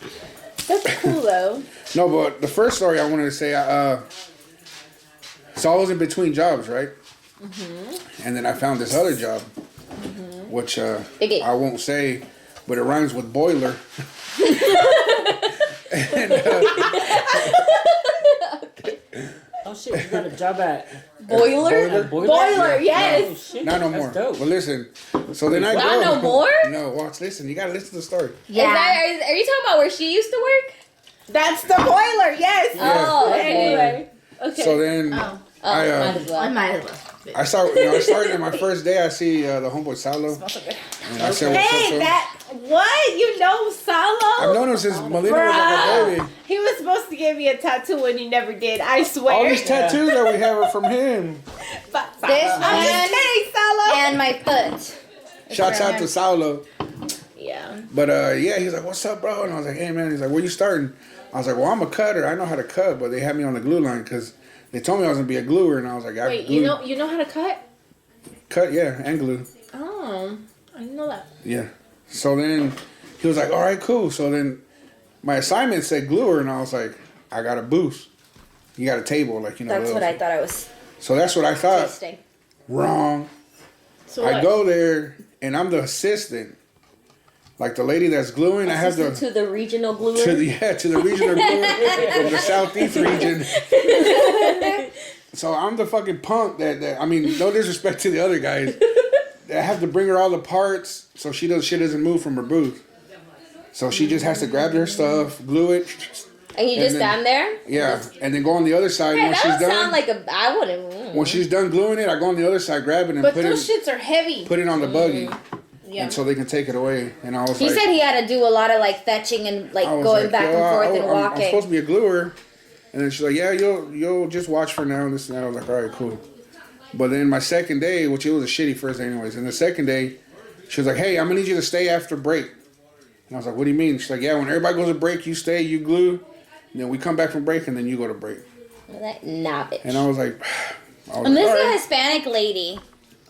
That's cool though. No, but the first story I wanted to say, so I was in between jobs, right? And then I found this other job, which Biggie. I won't say, but it rhymes with boiler. And, Oh shit, you got a job at Boiler? Boiler, yes. Oh, shit. not no That's more. dope. But listen, so then I go. Not no more? No, watch. Listen, you gotta listen to the story. Yeah. Are you talking about where she used to work? That's the boiler, yes. Yeah. Oh, okay. Anyway. Okay. So then Oh. I might as I well. might as well. I started in my first day. I see the homeboy Salo, Smells so good. and I said, "What's up, Hey, son?" that what? You know Salo? I've known him since Melina was like a baby. He was supposed to give me a tattoo and he never did. I swear. All these tattoos that we have are from him. But This I'm just one kidding, Salo. and my foot. Shouts out to Saulo. Yeah. But yeah, he's like, "What's up, bro?" And I was like, "Hey, man." He's like, "Where you starting?" I was like, "Well, I'm a cutter. I know how to cut, but they had me on the glue line because they told me I was gonna be a gluer, and I was like, I Wait, glue, you know how to cut? cut, yeah, and glue, Oh, I didn't know that. yeah." So then he was like, "All right, cool." So then my assignment said gluer, and I was like, "I got a booth. You got a table, like you know." That's what I thought I was So that's what I thought. tasting. Wrong. So I what? go there, and I'm the assistant. Like the lady that's gluing, I have To the regional gluer. to the regional gluer from the southeast region. So I'm the fucking punk that I mean, no disrespect to the other guys. I have to bring her all the parts so she doesn't move from her booth. So she just has to grab her stuff, glue it, and you and just then- stand there? yeah, and then go on the other side. Hey, When that she's would sound done, like I wouldn't. when she's done gluing it, I go on the other side, grab it, and But put those it shits are heavy. on the buggy, Yeah. and so they can take it away. And I was He like, said he had to do a lot of like fetching and like I was going like, back "Yo, and forth and I'm walking. supposed to be a gluer. And then she's like, "Yeah, you'll just watch for now." And this and that. I was like, "All right, cool." But then my second day, which it was a shitty first day anyways, and the second day, she was like, "Hey, I'm gonna need you to stay after break." And I was like, "What do you mean?" She's like, "Yeah, when everybody goes to break, you stay, you glue, and then we come back from break, and then you go to break." Nah, bitch. And I was like, And this "All is a right." Hispanic lady.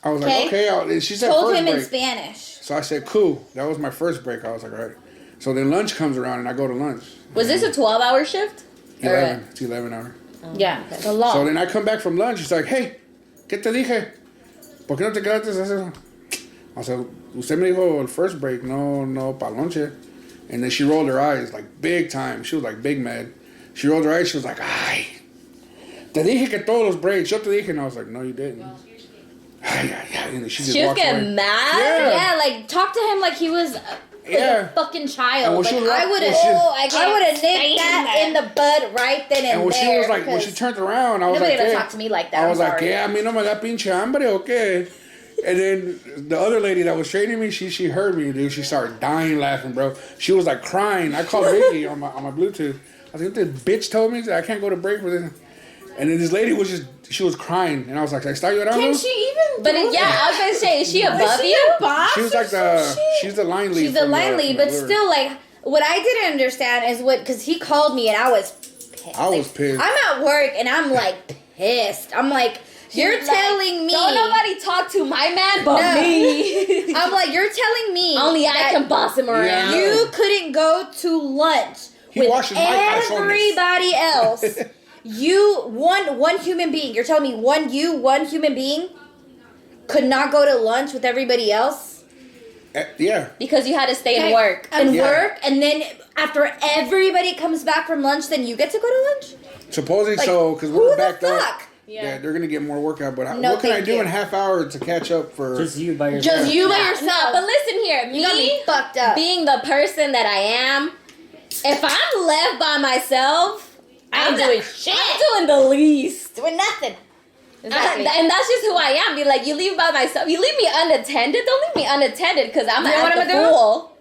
I was like, okay. "Okay." And she said Told first him in break. Spanish. So I said, "Cool." That was my first break. I was like, "All right." So then lunch comes around, and I go to lunch. Was this a 12-hour shift? 11? It's 11 hour. Yeah, the law. So then I come back from lunch. She's like, "Hey, ¿qué te dije? ¿Por qué no te quedaste a hacer eso?" I said, "Usted me dijo el first break, no pa lonche." And then she rolled her eyes like big time. She was like big mad. She rolled her eyes. She was like, "Ay, te dije que todos los breaks. Yo te dije." And I was like, "No, you didn't." Ay, ay, ay. And then she just She was walked getting away. mad? Yeah. Yeah, like talk to him like he was like Yeah. a fucking And child. when Like she was I like- would have, when she- I would have nipped that in the bud right then and And when there. she was like, when she because turned around, I was nobody like, ever "Hey." talked to me like that. I was I'm like, sorry. "Yeah, a mí no me da pinche hambre, okay." And then the other lady that was training me, she heard me, dude. She started dying laughing, bro. She was like crying. I called Vicky on my Bluetooth. I was like, "This bitch told me that I can't go to break for this." And then this lady she was crying, and I was like, "Está llorando?" Can she even? But do yeah, I was gonna say, is she that? above Is she you? a boss? She was or like some shit? she's the line lead. She's the from line lead, from but the lure. still, like, what I didn't understand is because he called me and I was pissed. I was Like, pissed. I'm at work and I'm like pissed. I'm like, you're Like, telling me. Don't nobody talk to my man but No. me. I'm like, you're telling me. Only I that can boss him around. Yeah. You couldn't go to lunch He with washes my calzones. everybody else. You one human being. You're telling me one human being could not go to lunch with everybody else Yeah. Because you had to stay and Okay. work. and Yeah. work, and then after everybody comes back from lunch, then you get to go to lunch. Supposedly Like, so, because who we're the backed up. fuck? Yeah, they're gonna get more workout. But No, what can I thank do you. in half hour to catch up for? Just you by yourself. Just you by No, yourself. no, but listen here, You gotta be me fucked up. being the person that I am, if I'm left by myself, I'm doing shit. I'm doing the least. Doing nothing. Exactly. And that's just who I am. Be like, you leave by myself. You leave me unattended. Don't leave me unattended because I'm You know what the I'ma do? fool.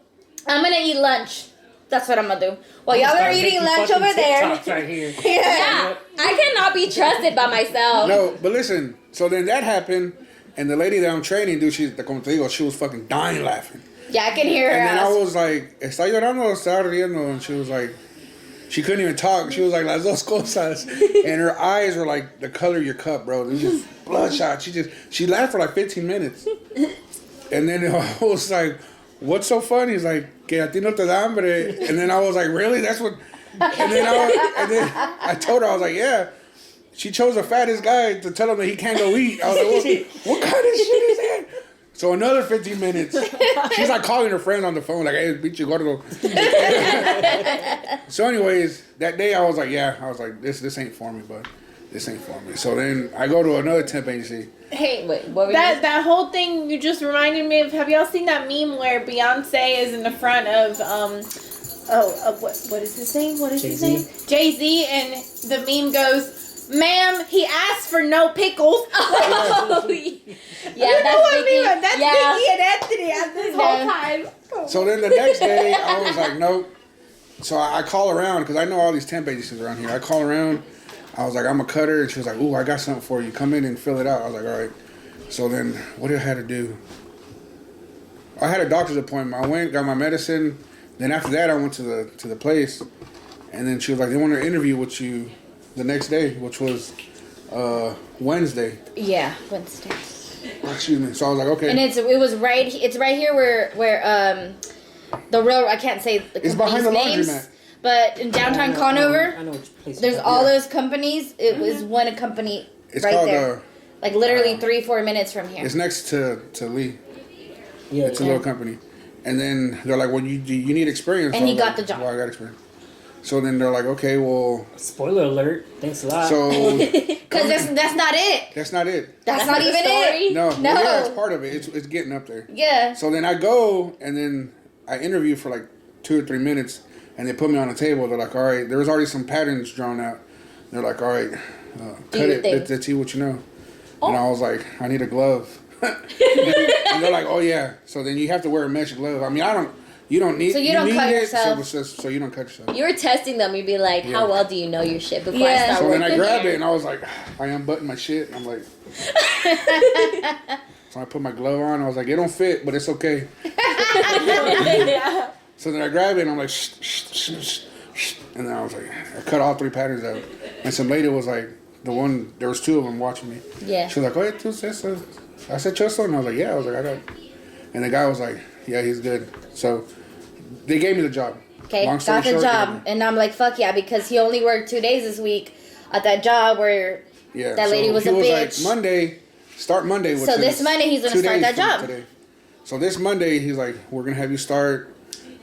I'm gonna eat lunch. That's what I'm gonna do. While y'all are Start eating making lunch fucking over there. TikToks right here. Yeah, I cannot be trusted by myself. No, but listen. So then that happened, and the lady that I'm training, dude, como te digo, she was fucking dying laughing. Yeah, I can hear her. And then I ass. was like, "Está llorando o está riendo?" And she was like, she couldn't even talk. She was like, "Las dos cosas," and her eyes were like the color of your cup, bro. They were just bloodshot. She laughed for like 15 minutes, and then I was like, "What's so funny?" He's like, "Que a ti no te da hambre," and then I was like, "Really? That's what?" And then I told her, I was like, "Yeah." She chose the fattest guy to tell him that he can't go eat. I was like, what kind of shit is that? So So another 15 minutes. She's like calling her friend on the phone, like, hey, bitch, you gotta go. So anyways, that day I was like, this ain't for me, but this ain't for me. So then I go to another temp agency. Hey, Wait, what were that whole thing you just reminded me of. Have y'all seen that meme where Beyonce is in the front of what is his name? What is his Jay-Z. name? Jay-Z, and the meme goes, "Ma'am, he asked for no pickles." Oh, yeah, You know what Vicky. I mean? That's Yeah. Vicky and Anthony at this whole time. So then the next day I was like, nope. So I call around because I know all these temp agencies around here. I call around. I was like, I'm a cutter, and she was like, ooh, I got something for you. Come in and fill it out. I was like, all right. So then what did I have to do? I had a doctor's appointment. I went, got my medicine. Then after that, I went to the place, and then she was like, they want to interview with you the next day, which was Wednesday. Yeah, Wednesday. Excuse me. So I was like, okay. And it's right here where the road, I can't say the It's behind the company's names, laundromat. but in downtown I Conover, know which place. there's all those companies. It was one company It's right called there, like literally 3-4 minutes from here. it's next to Lee. Yeah, It's a little company. And then they're like, well, you need experience. And So I he was got like, the job. Well, I got experience. So then they're like, okay, well, Spoiler alert. Thanks a lot. so Because that's not it. that's not it. That's not the even story? it. No, No. Well, yeah, it's part of it. It's getting up there. Yeah. So then I go, and then I interview for like 2 or 3 minutes, and they put me on a table. They're like, all right, there was already some patterns drawn out. They're like, all right, cut your it. thing. Let's see what you know. And I was like, I need a glove. And they're like, oh yeah. So then you have to wear a mesh glove. I mean, you don't need. So you don't need cut it, yourself. So, it's just, so you don't cut yourself. You were testing them. You'd be like, how Yeah. well do you know your shit before Yeah. I start So then working I grabbed here? it and I was like, I unbuttoned my shit. And I'm like, so I put my glove on. I was like, it don't fit, but it's okay. So then I grabbed it and I'm like, shh, shh, shh, shh, shh. And then I was like, I cut all 3 patterns out. And some lady was like, there was 2 of them watching me. Yeah. She was like, oye, tú eso. I said, Chusto? And I was like, yeah. I was like, I got. And the guy was like, yeah, he's good. So they gave me the job. Okay, Long story got the short, job, and I'm like, fuck yeah, because he only worked 2 days this week at that job where Yeah. that lady so was he a was bitch. like, Monday, start Monday. Which So is this Monday he's gonna 2 start days that from job. Today. So this Monday he's like, we're gonna have you start.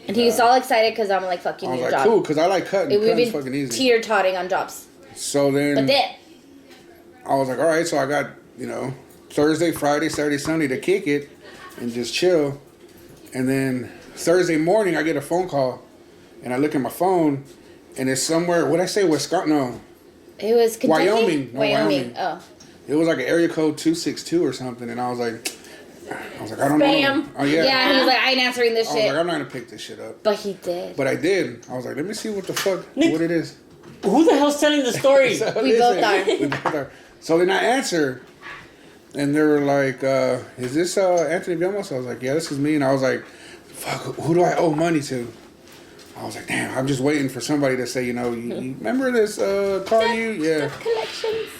And he was all excited because I'm like, fuck, you I need was a like, job. cool, because I like cutting. We've Cutting's been fucking easy. teeter-totting on jobs. So then, But then, I was like, all right, so I got, Thursday, Friday, Saturday, Sunday to kick it and just chill. And then Thursday morning, I get a phone call, and I look at my phone, and it's somewhere, what'd I say, Wisconsin? No, it was Kentucky? Wyoming. No, Wyoming. Oh. it was like an area code 262 or something, and I was like, I don't Spam. know. Oh, yeah. Yeah, he was like, I ain't answering this I was shit. like, I'm not going to pick this shit up. But he did. But I did. I was like, let me see what the fuck, what it is. Who the hell's telling the story? So We both are. We both are. So then I answer, and they were like, is this Anthony Vilmos? I was like, yeah, this is me. And I was like, fuck, who do I owe money to? I was like, damn, I'm just waiting for somebody to say, you remember this car you? Yeah. Collections.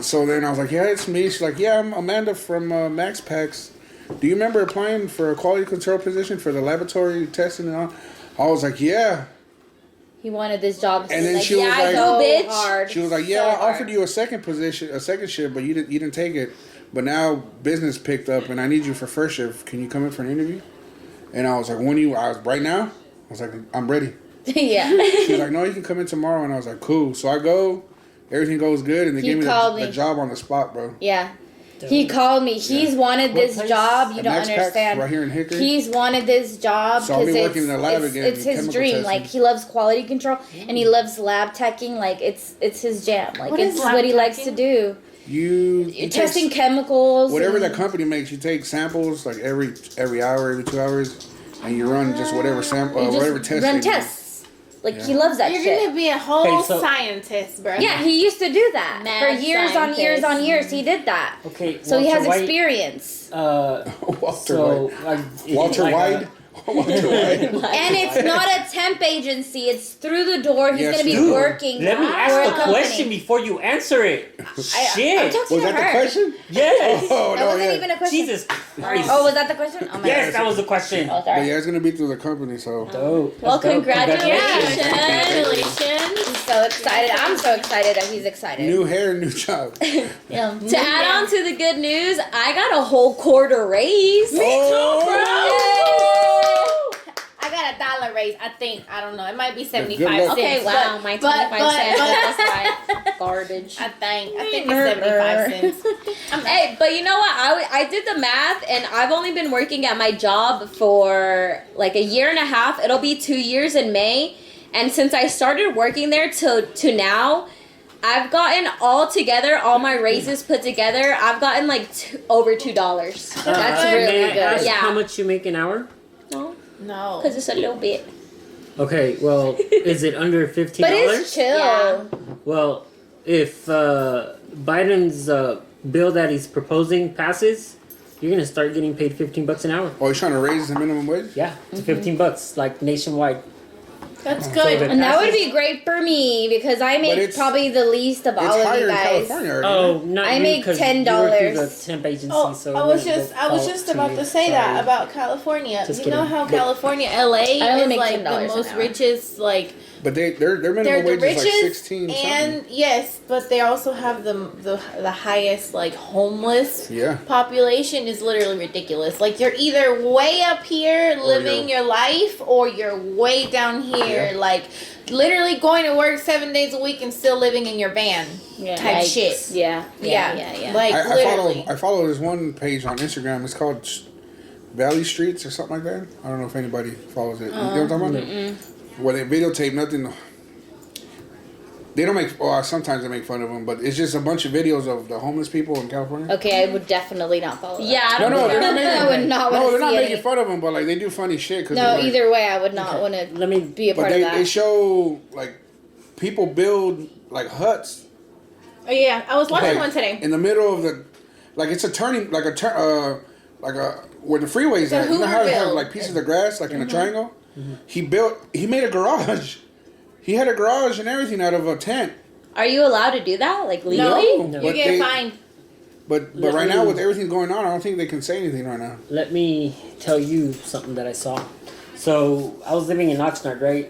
So then I was like, yeah, it's me. She's like, yeah, I'm Amanda from Max Packs. Do you remember applying for a quality control position for the laboratory testing and all? I was like, yeah. He wanted this job. And then like, she was yeah, like- so Bitch. hard. She was like, yeah, So I hard. offered you a second shift, but you didn't take it. But now business picked up, and I need you for first shift. Can you come in for an interview? And I was like, I was right now. I was like, I'm ready. Yeah. She was like, no, you can come in tomorrow. And I was like, cool. So I go, everything goes good, and they He gave me called the me. job on the spot, bro. Yeah. He called me. He's wanted What this place? job. You At don't Max Packs, understand. right here in Hickory. He's wanted this job So I'll be because working in the lab again, it's his chemical dream. testing. Like he loves quality control and he loves lab teching. Like it's his jam. Like What is it's lab what he likes to teching? do. You Testing take chemicals. whatever and- that company makes. You take samples like every hour, every 2 hours, and you run just whatever sample, you just whatever test. run they do. tests. Like he Yeah. loves that You're shit. gonna be a whole Okay, so- scientist, bro. Yeah, he used to do that Mad for years on years on scientist. years. He did that. Okay, So he Walter has White, experience. Walter so White. like, Walter like, White. Walk to Hawaii. And it's not a temp agency. It's through the door. He's Yes, going to be dude. working. Let me for a ask the company. question before you answer it. I'm Shit. talking Was to that her. the question? Yes. Oh, That no, wasn't yeah. even a question. Jesus Christ. Oh, was that the question? Oh my Yes, that was the question. God. Oh, But sorry. yeah, it's gonna be through the company, so. Dope. Well, That's dope. congratulations. Congratulations. He's so excited. I'm so excited that he's excited. New hair, new job. Yeah. To add on to the good news, I got a whole quarter raise. I got $1 raise. I think. I don't know. It might be Good 75 luck. cents. Okay, wow, but- my but- 25 cents. but- That's right. Garbage. I think it's 75 cents. Hey, but you know what? I did the math, and I've only been working at my job for like a year and a half. It'll be 2 years in May, and since I started working there to now, I've gotten all my raises put together. I've gotten like over $2. That's May really I ask good. how Yeah, much you make an hour? no, No. because it's a little bit. Okay, well, is it under $15? But it's chill. Yeah. Well, if Biden's bill that he's proposing passes, you're gonna start getting paid $15 an hour. Oh, he's trying to raise the minimum wage? Yeah, to $15, like nationwide. That's So good. the- And that would be great for me because I make it's- probably the least of It's all of higher you in guys. California already. Oh, not I you, make 'cause $10. you were through the temp agency, Oh, so I it was wouldn't just go about to to you. say that Sorry. about California. Just You know kidding. how California, LA I only is make like $10 the an most hour. richest, like But their minimum they're the wage is like richest, 16 and something. yes, but they also have the highest like homeless Yeah. population is literally ridiculous. Like you're either way up here living your life, or you're way down here, Yeah. like literally going to work 7 days a week and still living in your van type Yikes. shit. Yeah. Yeah. Like I literally. follow this one page on Instagram. It's called Valley Streets or something like that. I don't know if anybody follows it. You know what I'm talking about? Where they videotape nothing. They don't make. Well, sometimes they make fun of them, but it's just a bunch of videos of the homeless people in California. Okay, I would definitely not follow that. Yeah, I No, don't no, they're not making. I would not no, wanna they're not see making any. fun of them, but like they do funny shit. Cause No, they're, like, either way, I would not want to Let me. be a But part of they that. show like people build like huts. Oh yeah, I was watching like, one today. in the middle of the, like it's a turning, like a where the freeway's at. You know how they have Hooverville. like pieces of grass like in a triangle. He made a garage. He had a garage and everything out of a tent. Are you allowed to do that? Like legally? No, You but get they- fined. But Let right me- now with everything going on, I don't think they can say anything right now. Let me tell you something that I saw. So I was living in Oxnard, right?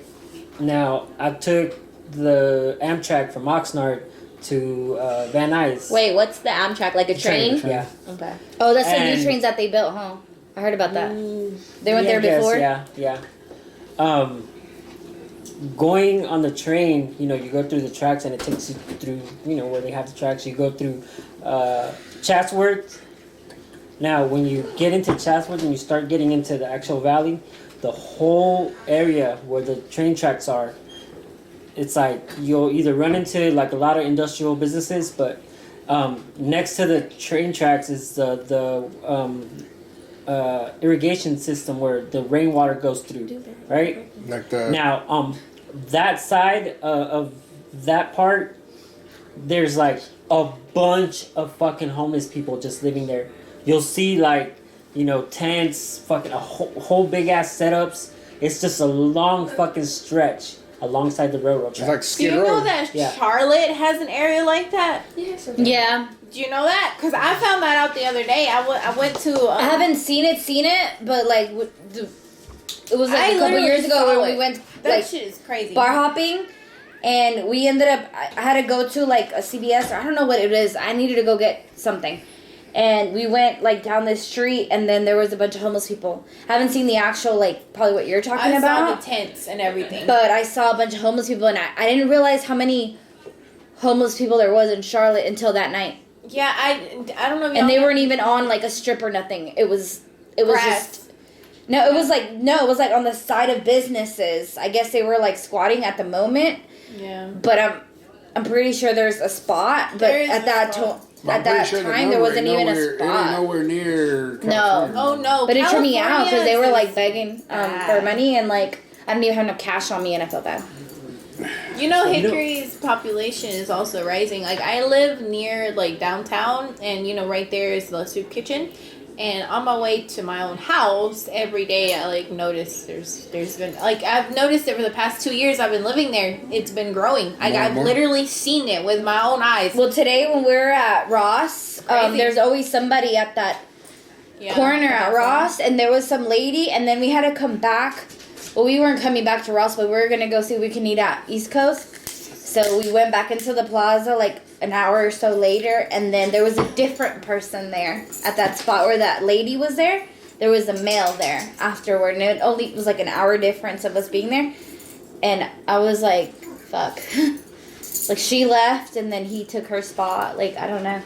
Now I took the Amtrak from Oxnard to Van Nuys. Wait, what's the Amtrak? Like a train? Yeah. Okay. Oh, that's the new And- trains that they built, huh? I heard about that. They went Yeah, there I guess, before? Yeah. Going on the train, you go through the tracks and it takes you through, where they have the tracks. You go through Chatsworth. Now, when you get into Chatsworth and you start getting into the actual valley, the whole area where the train tracks are, it's like you'll either run into like a lot of industrial businesses, but next to the train tracks is the irrigation system where the rainwater goes through, right? Like the Now, that side of that part, there's like a bunch of fucking homeless people just living there. You'll see like, tents, fucking a whole big ass setups. It's just a long fucking stretch alongside the railroad it's track. like Do Skid you Row. know that Yeah. Charlotte has an area like that? Yeah. Do you know that? Because I found that out the other day. I went to. I haven't seen it, but like, it was like I a couple literally years ago saw when it. we went That like shit is crazy. bar hopping, and we ended up. I had to go to like a CVS, or I don't know what it is. I needed to go get something, and we went like down this street, and then there was a bunch of homeless people. I haven't seen the actual like probably what you're talking I saw about, the tents and everything. but I saw a bunch of homeless people, and I didn't realize how many homeless people there was in Charlotte until that night. Yeah, I don't know if And they y'all weren't even on like a strip or nothing. It was Grass. just it was like on the side of businesses. I guess they were like squatting at the moment, Yeah. but I'm pretty sure there's a spot. But There is at a that spot. But I'm at that pretty sure the time there number wasn't ain't even a nowhere- It ain't spot. nowhere near. No. California. Oh no. But it tripped me out because they were like California begging is for bad. money, and like I didn't even have no cash on me, and I felt bad. You know, Hickory's population is also rising. Like I live near like downtown, and right there is the soup kitchen. And on my way to my own house, every day I like notice there's been like I've noticed it for the past 2 years I've been living there. It's been growing. Like I've literally seen it with my own eyes. Well, today when we were at Ross, there's always somebody at that corner at Ross, and there was some lady, and then we had to come back. Well, we weren't coming back to Ross, but we were gonna go see if we can eat at East Coast. So we went back into the plaza like an hour or so later, and then there was a different person there at that spot where that lady was there. There was a male there afterward, and it only was like an hour difference of us being there. And I was like, fuck. Like she left, and then he took her spot. Like, I don't know.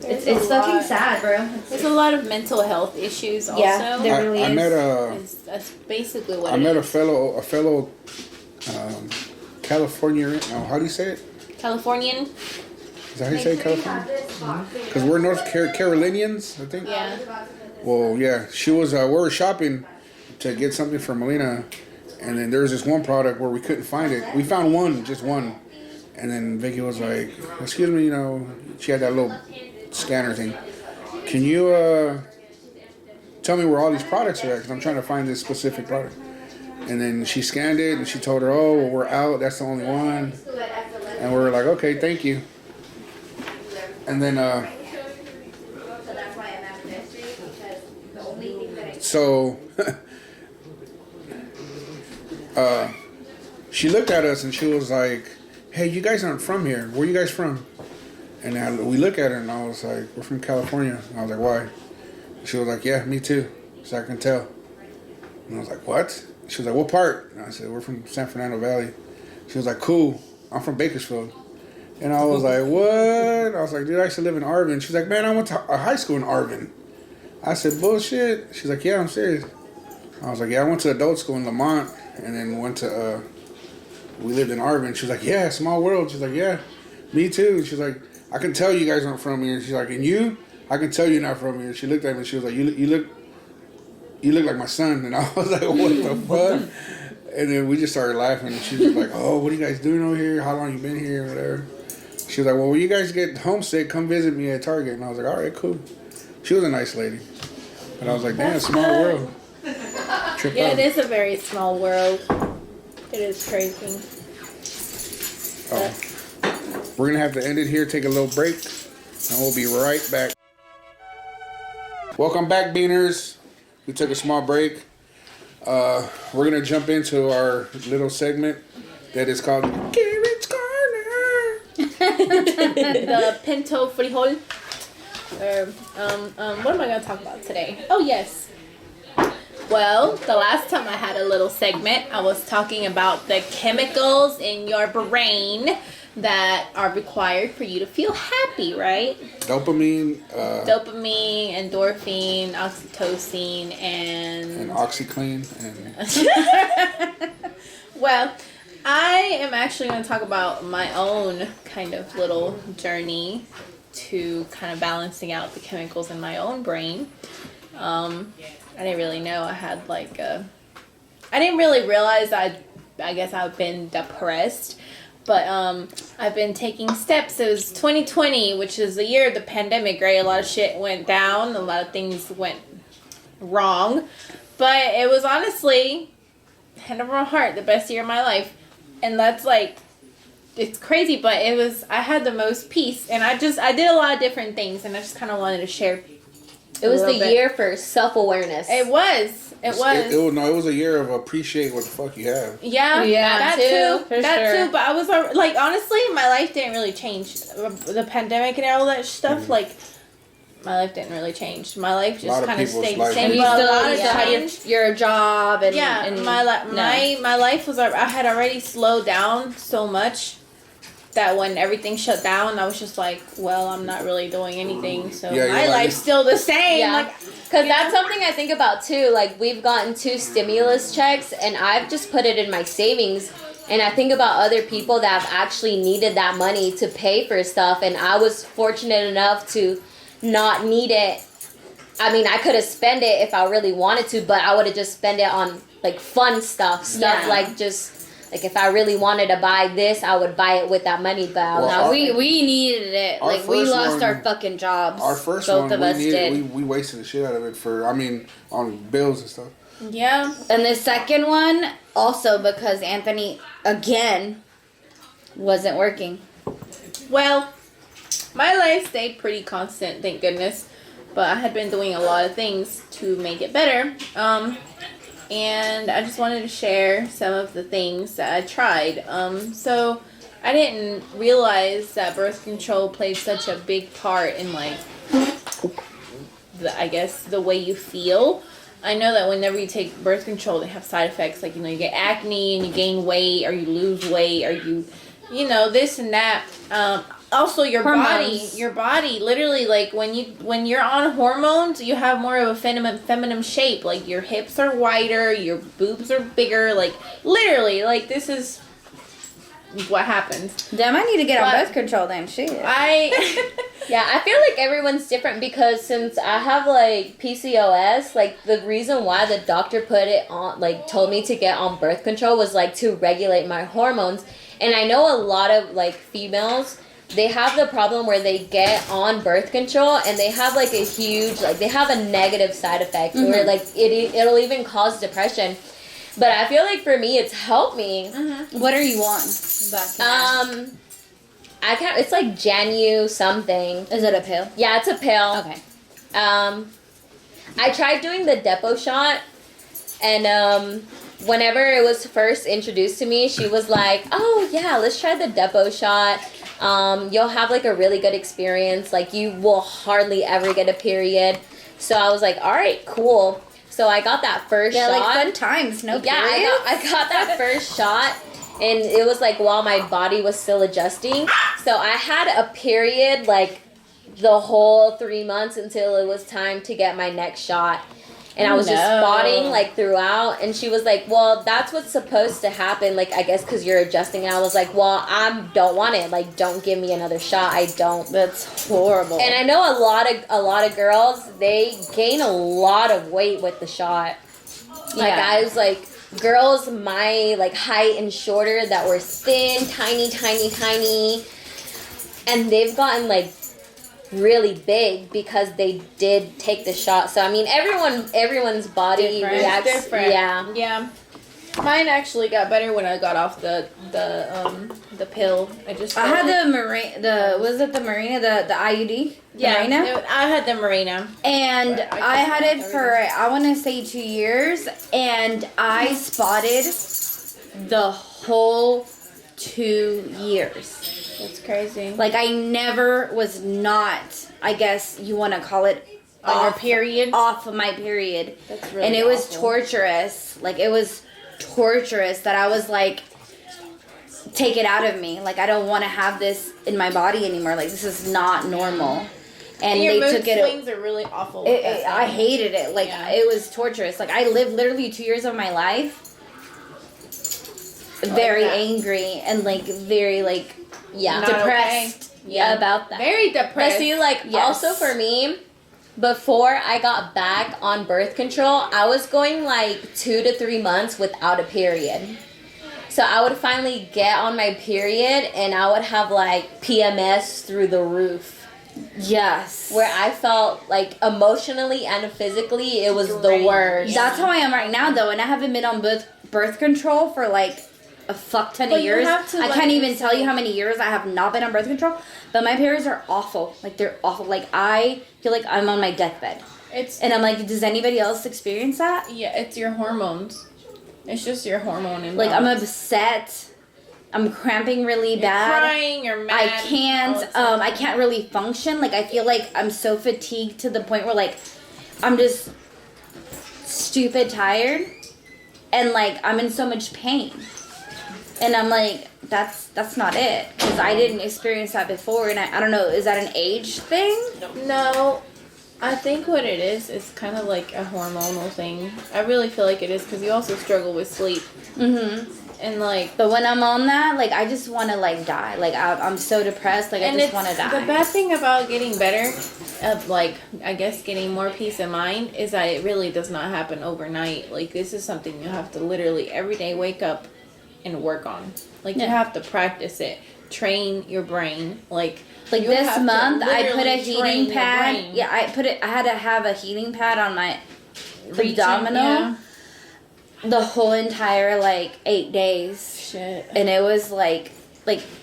It's fucking sad, bro. There's a lot of mental health issues also. Yeah, there really is. That's basically what I met a fellow California. How do you say it? Californian. Is that how you say it, California? Because we're North Carolinians, I think. Yeah. Well, yeah. She was. We were shopping to get something for Melina, and then there was this one product where we couldn't find it. We found one, just one, and then Vicky was like, "Excuse me, she had that little scanner thing. Can you tell me where all these products are at? Because I'm trying to find this specific product." And then she scanned it, and she told her, "Oh, well, we're out. That's the only one." And we were like, "Okay, thank you." And then, so, she looked at us and she was like, "Hey, you guys aren't from here. Where are you guys from?" And we look at her and I was like, "We're from California." And I was like, "Why?" She was like, "Yeah, me too. So I can tell." And I was like, "What?" She was like, "What part?" And I said, "We're from San Fernando Valley." She was like, "Cool. I'm from Bakersfield." And I was like, "What?" I was like, "Dude, I used to live in Arvin." She's like, "Man, I went to a high school in Arvin." I said, "Bullshit." She's like, "Yeah, I'm serious." I was like, "Yeah, I went to adult school in Lamont and then went to, we lived in Arvin." She was like, "Yeah, small world." She's like, "Yeah, me too." She's like, "I can tell you guys aren't from here." She's like, "And you? I can tell you're not from here." She looked at me and she was like, you look like my son." And I was like, "What the fuck?" And then we just started laughing. And she was like, "Oh, what are you guys doing over here? How long you been here? Whatever." She was like, "Well, when you guys get homesick, come visit me at Target." And I was like, "All right, cool." She was a nice lady. And I was like, "Damn, small world." Trip Yeah, out. it is a very small world. It is crazy. Oh. We're going to have to end it here, take a little break, and we'll be right back. Welcome back, Beaners. We took a small break. We're going to jump into our little segment that is called Garrett's Corner. The pinto frijol. What am I going to talk about today? Oh, yes. Well, the last time I had a little segment, I was talking about the chemicals in your brain that are required for you to feel happy, right? Dopamine. Dopamine, endorphin, oxytocin, And OxyClean. And Well, I am actually going to talk about my own kind of little journey to kind of balancing out the chemicals in my own brain. I didn't really know I had I didn't really realize I guess I've been depressed, but I've been taking steps. It was 2020, which is the year of the pandemic, right? A lot of shit went down, a lot of things went wrong, but it was honestly, hand over my heart, the best year of my life. And that's it's crazy, but I had the most peace, and I did a lot of different things, and I just kind of wanted to share. It was the year for self-awareness. It was. It was a year of appreciate what the fuck you have. Yeah, that too. But I was honestly, my life didn't really change. The pandemic and all that stuff, my life didn't really change. My life just kind of stayed the same. You still had your job and my life was. I had already slowed down so much that when everything shut down, I was just like, well, I'm not really doing anything, so my life's still the same. Yeah. Because that's something I think about too. Like, we've gotten 2 stimulus checks, and I've just put it in my savings. And I think about other people that have actually needed that money to pay for stuff, and I was fortunate enough to not need it. I mean, I could have spent it if I really wanted to, but I would have just spent it on fun stuff, like just Like if I really wanted to buy this, I would buy it with that money. But I was Well, just we needed it. our Like we first lost one- our fucking jobs. Our first Both one, of us we needed, did. we wasted the shit out of it on bills and stuff. Yeah. And the second one also because Anthony again wasn't working. Well, my life stayed pretty constant, thank goodness. But I had been doing a lot of things to make it better. And I just wanted to share some of the things that I tried. So I didn't realize that birth control played such a big part in like the way you feel. I know that whenever you take birth control, they have side effects like you get acne and you gain weight or you lose weight or you this and that. Also, your Hormones. body, literally, like when you're on hormones, you have more of a feminine shape. Like your hips are wider, your boobs are bigger. Like literally, like this is what happens. Damn, I need to get on But- birth control then. Shit. Yeah, I feel like everyone's different because since I have like PCOS, like the reason why the doctor put it on, like told me to get on birth control was like to regulate my hormones. And I know a lot of like females, they have the problem where they get on birth control and they have like a huge, like they have a negative side effect where like it'll even cause depression. But I feel like for me, it's helped me. What are you on? I can't. It's like Janu something. Is it a pill? Yeah, it's a pill. Okay. I tried doing the Depo shot, and whenever it was first introduced to me, she was like, "Oh yeah, let's try the Depo shot. You'll have like a really good experience. Like you will hardly ever get a period." So I was like, "All right, cool." So I got that first shot. like fun times. No Yeah, period. I got that first shot, and it was like while my body was still adjusting. So I had a period like the whole 3 months until it was time to get my next shot. And I was just spotting like throughout, and she was like, "Well, that's what's supposed to happen. Like, I guess because you're adjusting." And I was like, "Well, I don't want it. Like, don't give me another shot. I don't." That's horrible. And I know a lot of girls, they gain a lot of weight with the shot. Like Yeah. I was like girls my like height and shorter that were thin, tiny, and they've gotten like really big because they did take the shot. So I mean everyone's body reacts different. Yeah. Yeah. Mine actually got better when I got off the pill. I had the Marina, the IUD? Marina? I had the Marina. And But I had it for, I want to say 2 years, and I spotted the whole 2 years. That's crazy. Like, I never was not, I guess you want to call it, On your period? Off of my period. That's really And it was awful. torturous. Like, it was torturous that I was like, take it out of me. Like, I don't want to have this in my body anymore. Like, this is not normal. And your they mood took it. swings are really awful. with that I stuff. hated it. Like, Yeah. it was torturous. Like, I lived literally 2 years of my life very that. angry and, like, very, like, Yeah. Not depressed Yeah. about that. Very But depressed. see, like, Yes. also for me, before I got back on birth control, I was going like 2 to 3 months without a period. So I would finally get on my period and I would have like PMS through the roof. Yes. Where I felt like emotionally and physically it was the Drained. worst. That's how I am right now, though, and I haven't been on birth control for like a fuck ton But of you years. have to I let can't even tell you yourself- how many years I have not been on birth control. But my periods are awful. Like, they're awful. Like, I feel like I'm on my deathbed, It's and I'm like, does anybody else experience that? yeah, it's your hormones. It's just your hormone imbalance. Like, I'm upset. I'm cramping really You're bad. crying. You're mad. I all can't. at the same I time. can't really function. Like, I feel like I'm so fatigued to the point where like I'm just stupid tired, and like I'm in so much pain. And I'm like, that's not it, because I didn't experience that before, and I don't know. Is that an age thing? No, I think what it is kind of like a hormonal thing. I really feel like it is because you also struggle with sleep Mm-hmm. and like. But when I'm on that, like, I just want to like die. Like, I'm so depressed. Like, I And just it's want to die. the bad thing about getting better, of like I guess getting more peace of mind, is that it really does not happen overnight. Like this is something you have to literally every day wake up and work on. Like you Yeah. have to practice it. Train your brain. Like you this have to month, I put a literally train heating your pad. brain. Yeah, I had to have a heating pad on my Reaching, abdominal yeah. the whole entire 8 days. Shit. And it was like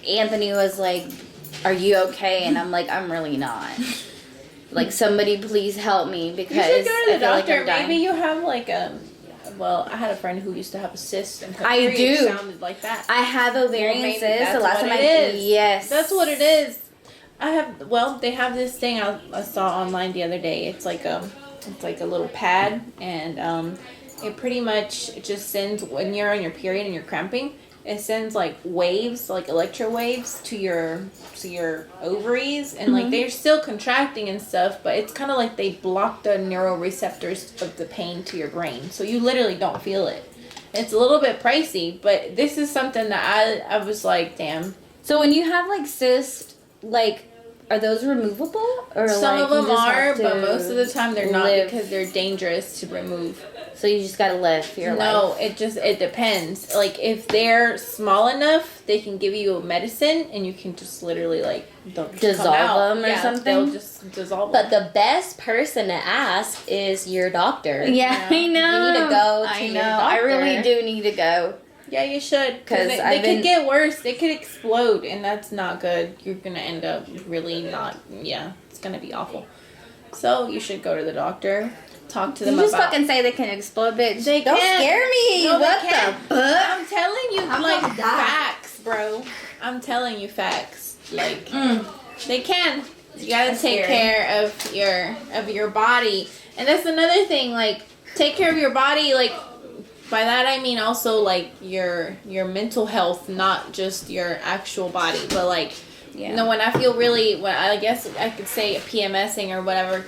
Anthony was like, "Are you okay?" And I'm like, "I'm really not." Like, somebody please help me because You should go to I the feel like doctor. I'm dying. Maybe you have well, I had a friend who used to have a cyst and her I period do. sounded like that. I have ovarian maybe cyst. The that's last what time it is. yes, That's what it is. They have this thing I saw online the other day. It's like a little pad, and it pretty much just sends when you're on your period and you're cramping. It sends waves, electro waves to your ovaries, and they're still contracting and stuff, but it's kind of like they block the neuroreceptors of the pain to your brain, so you literally don't feel it. It's a little bit pricey, but this is something that I was like, damn. So when you have cysts, are those removable or Some of you them just are, have but to most of the time they're not live? because they're dangerous to remove. So you just gotta live your No, life. it depends. If they're small enough, they can give you a medicine and you can just literally they'll just Dissolve come out. them or Yeah, something? They'll just dissolve But them. the best person to ask is your doctor. Yeah, I know. You need to go to I your know. I really doctor. do need to go. Yeah, you should. 'Cause Because they I've been- could get worse. They could explode, and that's not good. You're going to end up really not, it's going to be awful. So you should go to the doctor. Talk to them You just about... fucking say they can explode, bitch. They Don't can. scare me. No, they what can't. the fuck? I'm telling you, I'm gonna die. facts, bro. I'm telling you facts. They can. You gotta That's take scary. care of your body, and that's another thing. Take care of your body. By that I mean also your mental health, not just your actual body, but when I feel when I guess I could say PMSing or whatever,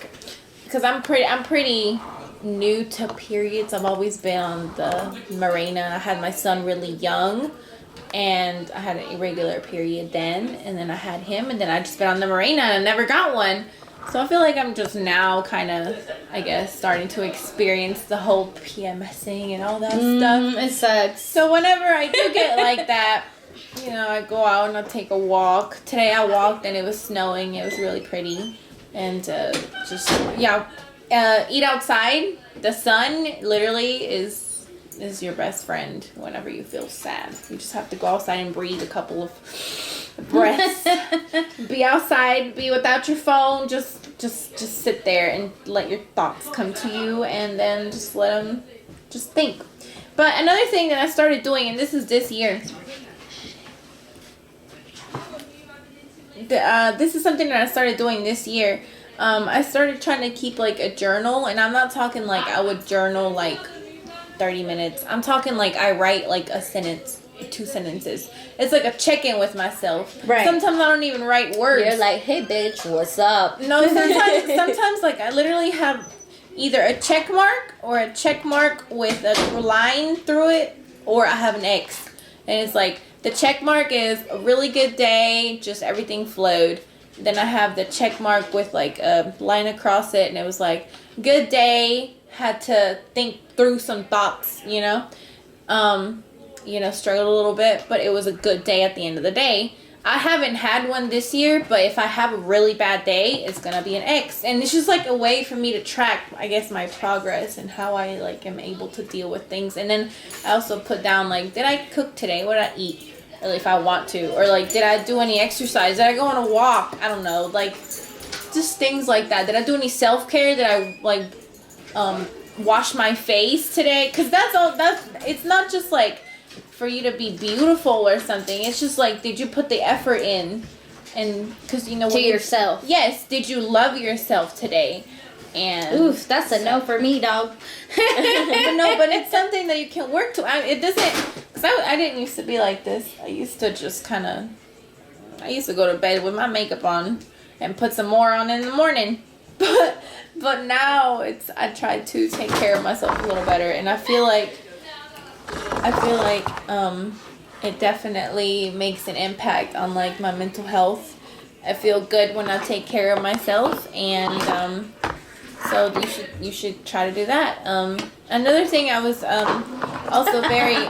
because I'm pretty new to periods. I've always been on the Mirena. I had my son really young, and I had an irregular period then, and then I had him, and then I just been on the Mirena and I never got one. So I feel like I'm just now kind of, I guess, starting to experience the whole PMSing and all that stuff. It sucks. So whenever I do get like that, I go out and I take a walk. Today I walked and it was snowing. It was really pretty. And eat outside. The sun literally is your best friend whenever you feel sad. You just have to go outside and breathe a couple of breaths. Be outside, be without your phone, just sit there and let your thoughts come to you, and then just let them just think. But another thing that I started doing, and this is this year, this is something that I started doing this year. I started trying to keep a journal, and I'm not talking I would journal 30 minutes. I'm talking I write a sentence, 2 sentences. It's a check-in with myself. Right. Sometimes I don't even write words. You're like, hey bitch, what's up? No, sometimes I literally have either a check mark or a check mark with a line through it, or I have an X. And it's the check mark is a really good day, just everything flowed. Then I have the check mark with a line across it, and it was good day, had to think through some thoughts, struggled a little bit, but it was a good day at the end of the day. I haven't had one this year, but if I have a really bad day, it's gonna be an X. And it's just a way for me to track, I guess, my progress and how I am able to deal with things. And then I also put down did I cook today? What did I eat? Or if I want to, or did I do any exercise? Did I go on a walk? I don't know, just things like that. Did I do any self-care? Did I wash my face today? Because it's not just for you to be beautiful or something. It's just did you put the effort in? And because To yourself. Yes, did you love yourself today? And Oof, that's a no for me, dog. but it's something that you can work to. It doesn't, because I didn't used to be like this. I used to just I used to go to bed with my makeup on and put some more on in the morning. But now I try to take care of myself a little better, and I feel like it definitely makes an impact on my mental health. I feel good when I take care of myself, and so you should try to do that. Another thing I was also very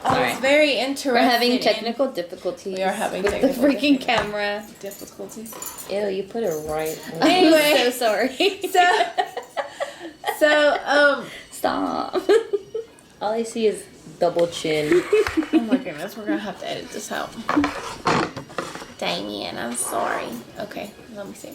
I was very interested. We're having in- technical difficulties. We are having with technical the freaking difficulties. camera. difficulties. Ew, you put it right. Anyway. I'm so sorry. So, Stop. All I see is double chin. oh my goodness, we're gonna have to edit this out. Damien, I'm sorry. Okay, let me see.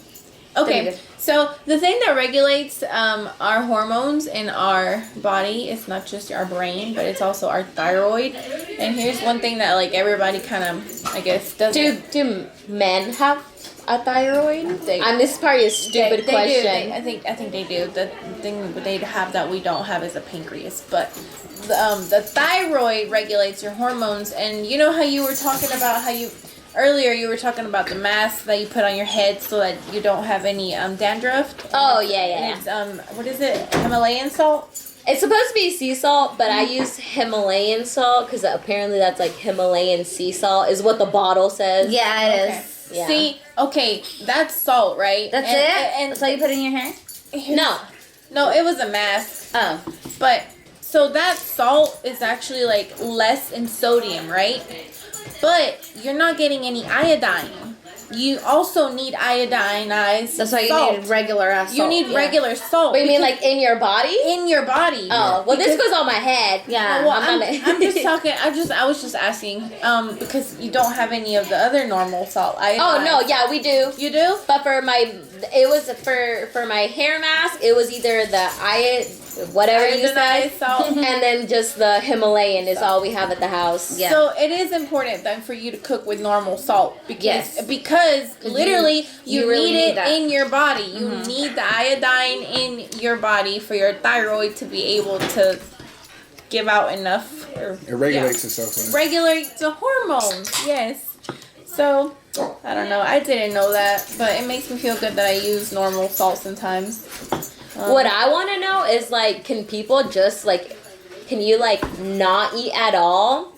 Okay, so the thing that regulates our hormones in our body is not just our brain, but it's also our thyroid. And here's one thing that like everybody kind of, I guess, doesn't. Do men have a thyroid? They- This is probably a stupid They question. do. I think they do. The thing they have that we don't have is a pancreas, but the thyroid regulates your hormones. And you know how you were talking about how you earlier you were talking about the mask that you put on your head so that you don't have any dandruff. Oh, yeah. And it's what is it? Himalayan salt. It's supposed to be sea salt, but I use Himalayan salt because apparently that's like Himalayan sea salt is what the bottle says. Yeah, it Okay. is. Yeah. See, okay, that's salt, right? That's And- it? And That's all you put in your hair? no, it was a mask. Oh. But so that salt is actually like less in sodium, right? But you're not getting any iodine. You also need iodinized That's why you salt. need regular ass You salt. need Yeah. regular salt. What, you mean because like in your body? in your body? Oh, well, this Because- goes on my head. Yeah. Well, I'm I'm just talking. I was just asking, because you don't have any of the other normal salt. Oh, no, yeah, we do. You do? But for my hair mask, it was either the whatever you said, Iodinized salt. and then just the Himalayan is all we have at the house. Yeah. So it is important then for you to cook with normal salt because Yes. because literally you really need need it that. in your body. You need the iodine in your body for your thyroid to be able to give out enough. It regulates itself. Regulates the hormones. Yes. So I don't know. I didn't know that, but it makes me feel good that I use normal salt sometimes. What I want to know is like, can people just like, can you like not eat at all,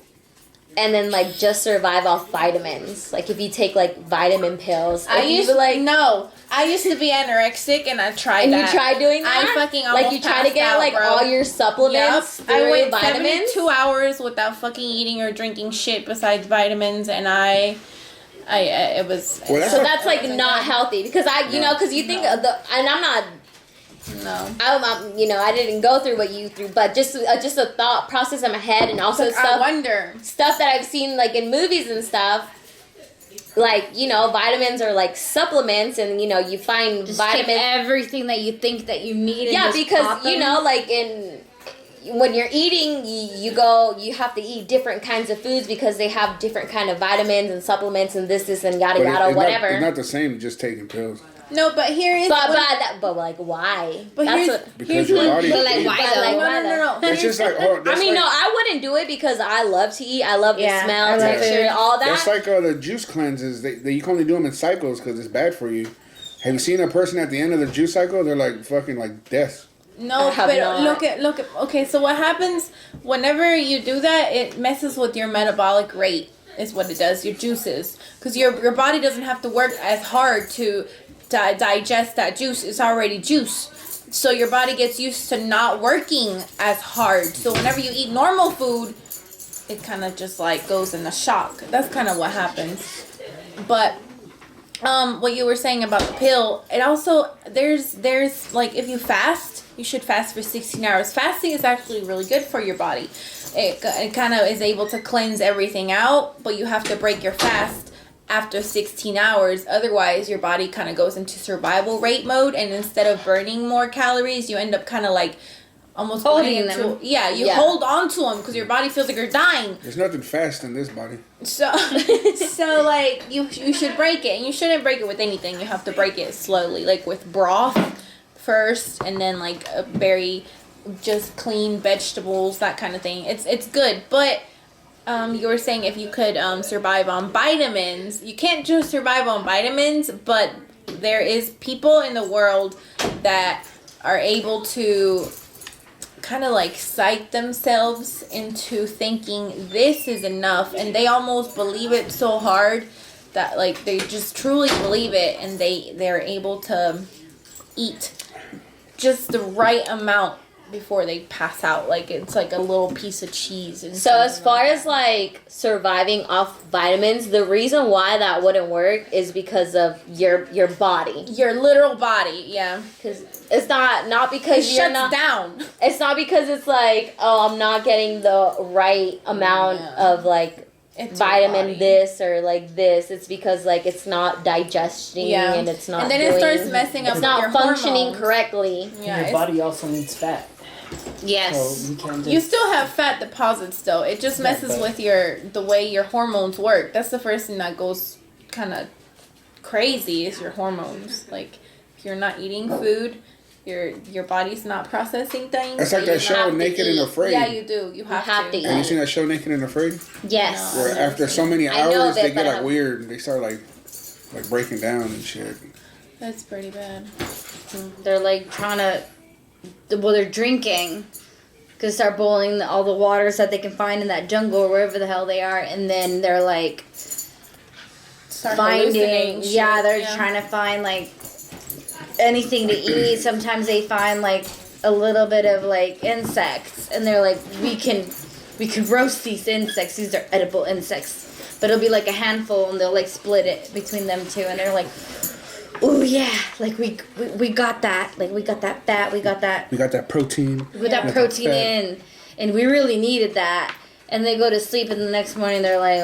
and then like just survive off vitamins? Like if you take like vitamin pills, I if you used like. no. I used to be anorexic and I tried And that. you tried doing that? I fucking like almost you try to passed get out, like bro. all your supplements I through went vitamins. 72 hours without fucking eating or drinking shit besides vitamins, and I it was. Well, that's So what- that's like not healthy because you know, because you think of the, and I'm not. No. I didn't go through what you through, but just a thought process in my head, and also I stuff wonder. that I've seen like in movies and stuff. Like, you know, vitamins are like supplements, and you know, you find Just take vitamins. everything that you think that you need and Yeah, just because pop you them. know, like when you're eating, you have to eat different kinds of foods because they have different kind of vitamins and supplements and this and yada But yada it's whatever. Not, it's not the same just taking pills. No, but here is. but like why? But That's here's- what. Because your body. But like, why But though? like, no, no, no, no. It's just like, oh, that's I mean, like, no, I wouldn't do it because I love to eat. I love Yeah, the smell, I love texture, food. all that. that's like the juice cleanses. They you can only do them in cycles because it's bad for you. Have you seen a person at the end of the juice cycle? They're like fucking like death. No, I have but not. look at. Okay, so what happens whenever you do that? It messes with your metabolic rate. Is what it does. Your juices, because your body doesn't have to work as hard to digest that juice. It's already juice. So your body gets used to not working as hard. So whenever you eat normal food, it kind of just like goes in a shock. That's kind of what happens. But what you were saying about the pill, it also there's like if you fast, you should fast for 16 hours. Fasting is actually really good for your body. It kind of is able to cleanse everything out, but you have to break your fast after 16 hours. Otherwise, your body kind of goes into survival rate mode, and instead of burning more calories, you end up kind of like almost Holding going into, them. Yeah, you Yeah. hold on to them because your body feels like you're dying. There's nothing fast in this body. So, so like you should break it, and you shouldn't break it with anything. You have to break it slowly, like with broth first, and then like a very just clean vegetables, that kind of thing. It's good, but you were saying if you could survive on vitamins, you can't just survive on vitamins, but there is people in the world that are able to kind of like psych themselves into thinking this is enough, and they almost believe it so hard that like they just truly believe it, and they're able to eat just the right amount before they pass out. Like it's like a little piece of cheese. And So as far as like surviving off vitamins, the reason why that wouldn't work is because of your body. your literal body, yeah, Because it's not because it you're shuts not. down. It's not because it's like, oh, I'm not getting the right amount of like It's your vitamin body. this or like this. It's because like it's not digesting Yeah. and it's not. And then it doing- starts messing up It's with not your functioning hormones. correctly. Yeah, Your body also needs fat. Yes. So you can't just. you still have fat deposits though. It just messes but- with the way your hormones work. That's the first thing that goes kind of crazy is your hormones. Like if you're not eating food, your body's not processing things. That's like so that you show have to Naked eat. and Afraid. Yeah, you do. You have, have to to. eat. Have you seen that show Naked and Afraid? Yes. No. Where after so many I know hours of they it, get but like weird and they start like breaking down and shit. That's pretty bad. They're like trying to. Well, they're drinking. Because start boiling all the waters that they can find in that jungle or wherever the hell they are. And then they're like Start finding. hallucinating shit. Yeah, they're trying to find like anything to eat. Sometimes they find like a little bit of like insects. And they're like, we can roast these insects. These are edible insects. But it'll be like a handful and they'll like split it between them two. And they're like, oh yeah, like we got that. Like we got that fat, we got that We got that protein. with that protein fat. in, and we really needed that. And they go to sleep, and the next morning they're like,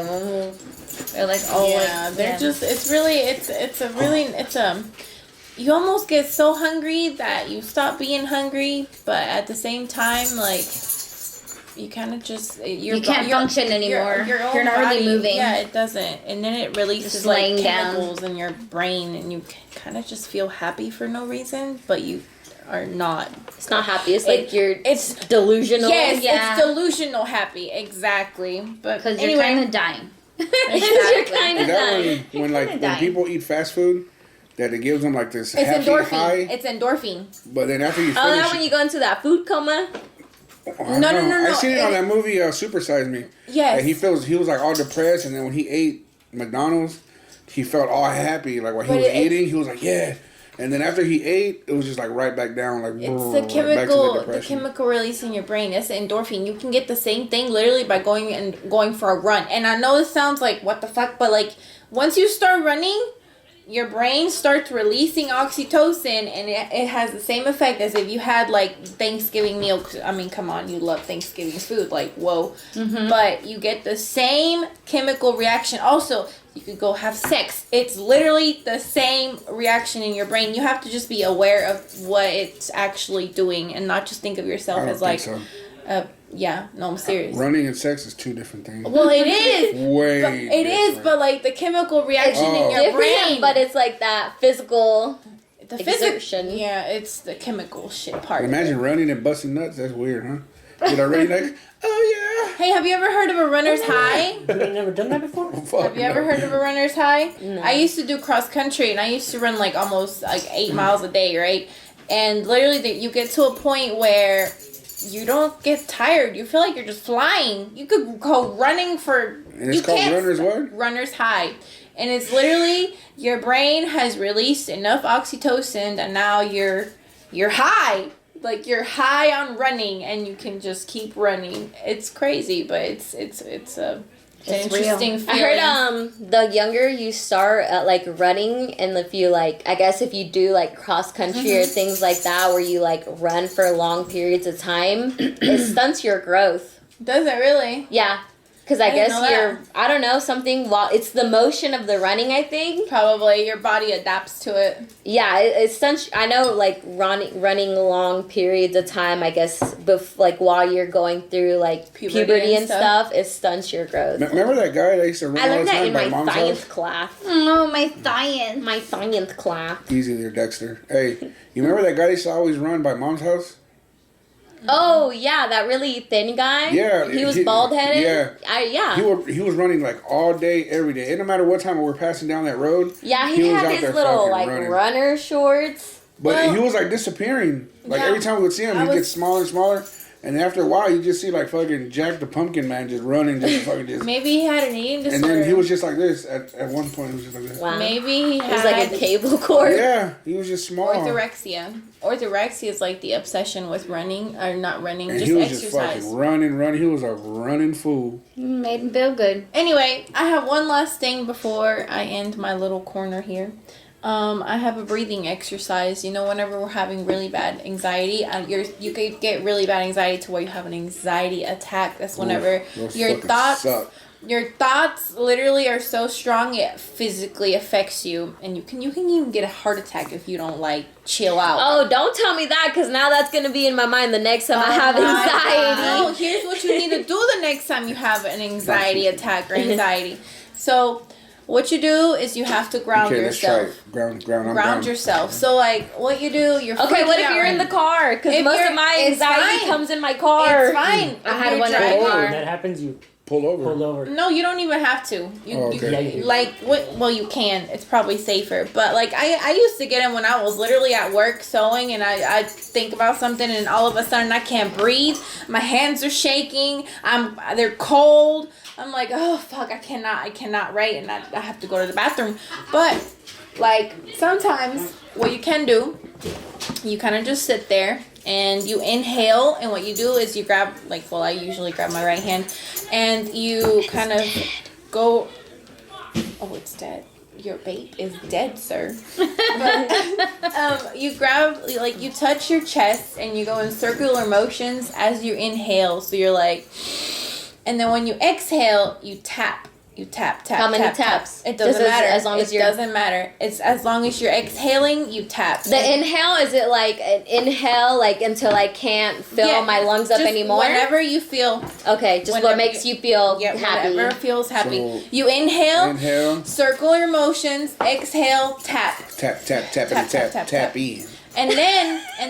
they're like, oh, Yeah, like, they're yeah. just. It's you almost get so hungry that you stop being hungry, but at the same time, like you kind of just You can't function anymore. Your own You're not really body, moving. Yeah, it doesn't, and then it releases Just like laying down. chemicals in your brain, and you kind of just feel happy for no reason, but you are not. It's not happy. It's like It's delusional. yes, yeah. it's delusional happy, exactly. But Because you're anyway, kind of dying. You're Exactly. kind Is of that done. when dying. people eat fast food, that it gives them like this it's happy endorphin. high, It's endorphin. but then after you Oh, finish, that when you go into that food coma? I No, don't know. no. I seen it on that movie Super Size Me. Yes. Like, he was like all depressed, and then when he ate McDonald's, he felt all happy. Like while he But was it- eating, he was like, yeah. And then after he ate, it was just like right back down, like It's brrr, the back to chemical, the depression. chemical release in your brain. It's the endorphin. You can get the same thing literally by going for a run. And I know it sounds like what the fuck, but like once you start running, your brain starts releasing oxytocin, and it has the same effect as if you had like Thanksgiving meal. I mean, come on, you love Thanksgiving food, like whoa. But you get the same chemical reaction. Also, you could go have sex. It's literally the same reaction in your brain. You have to just be aware of what it's actually doing, and not just think of yourself I don't as like, think yeah, no, I'm serious. Running and sex is two different things. Well, it is. Way. But it is, different. but like the chemical reaction in Oh. your Different, brain. but it's like that physical. the exertion. Yeah, it's the chemical shit part. of Imagine it. running and busting nuts. That's weird, huh? Get already like, oh Hey, have you ever heard of a runner's high? Have you never done that before? yeah. Fuck Have you ever no. heard of a runner's high? No. I used to do cross country, and I used to run like almost like 8 miles a day, right? And literally, you get to a point where you don't get tired. You feel like you're just flying. You could go running for. And it's you called can't runner's stop. what? Runner's high. And it's literally your brain has released enough oxytocin that now you're high. Like you're high on running, and you can just keep running. It's crazy, but it's an It's interesting real. feeling. I heard the younger you start at like running, and if you like, I guess if you do like cross country or things like that where you like run for long periods of time, it stunts your growth. Does it really? Yeah, because I didn't guess know you're, that. I don't know, something, while it's the motion of the running, I think. Probably your body adapts to it. Yeah, it stunts, I know like running long periods of time, I guess, like while you're going through like puberty and stuff, it stunts your growth. Remember that guy that used to run I all the learned that time in by my mom's science house? class. Oh, my science. My science class. Easy there, Dexter. Hey, you remember that guy that used to always run by mom's house? Oh yeah, that really thin guy. Yeah, he was bald headed. yeah. Yeah. He was running like all day, every day. It no matter what time we were passing down that road. Yeah, he was had out his there little fucking like running. runner shorts. But Well, he was like disappearing. Like yeah, every time we would see him, I he'd get was- smaller and smaller. And after a while, you just see like fucking Jack the Pumpkin Man just running, just fucking just. Maybe he had an eating disorder. And then he was just like this. At one point, he was just like this. Wow. Maybe he It had was like a cable cord. Yeah, he was just small. orthorexia. Orthorexia is like the obsession with running, or not running, And just he was exercise. just fucking running. He was a running fool. Made him feel good. Anyway, I have one last thing before I end my little corner here. I have a breathing exercise. You know, whenever we're having really bad anxiety, you could get really bad anxiety to where you have an anxiety attack. That's whenever Those your fucking thoughts, suck. your thoughts literally are so strong it physically affects you, and you can even get a heart attack if you don't like chill out. Oh, don't tell me that, because now that's going to be in my mind the next time I have anxiety. No, here's what you need to do the next time you have an anxiety attack or anxiety. So, what you do is you have to ground Okay, let's try yourself. it. Ground. I'm Ground down. yourself. So, like, what you do, you're Okay, what freaking if you're out. in the car? Because If most you're- of my it's anxiety fine. comes in my car. It's fine. I If had you're one in the driving- car. When that happens, you Pull over. pull over. No, you don't even have to. You, Oh, you okay. Yeah, like well, you can. It's probably safer. But like I used to get them when I was literally at work sewing, and I think about something, and all of a sudden I can't breathe. My hands are shaking. They're cold. I'm like, oh fuck, I cannot write, and I have to go to the bathroom. But like sometimes what you can do, you kind of just sit there and you inhale, and what you do is you grab, like, well, I usually grab my right hand, and you kind of go, oh, it's dead. Your bait is dead, sir. But you grab, like, you touch your chest, and you go in circular motions as you inhale. So you're like, and then when you exhale, you tap. You tap. How many tap, taps? It doesn't Just matter. as long as it you're- doesn't matter. It's as long as you're exhaling, you tap. The inhale, is it like an inhale, like until I can't fill Yeah, my lungs up just anymore? Whenever you feel, Okay, just whenever what makes you feel yeah, happy. whatever feels happy. So, You inhale, Inhale. circular motions, exhale, tap. Tap. Tap. E. And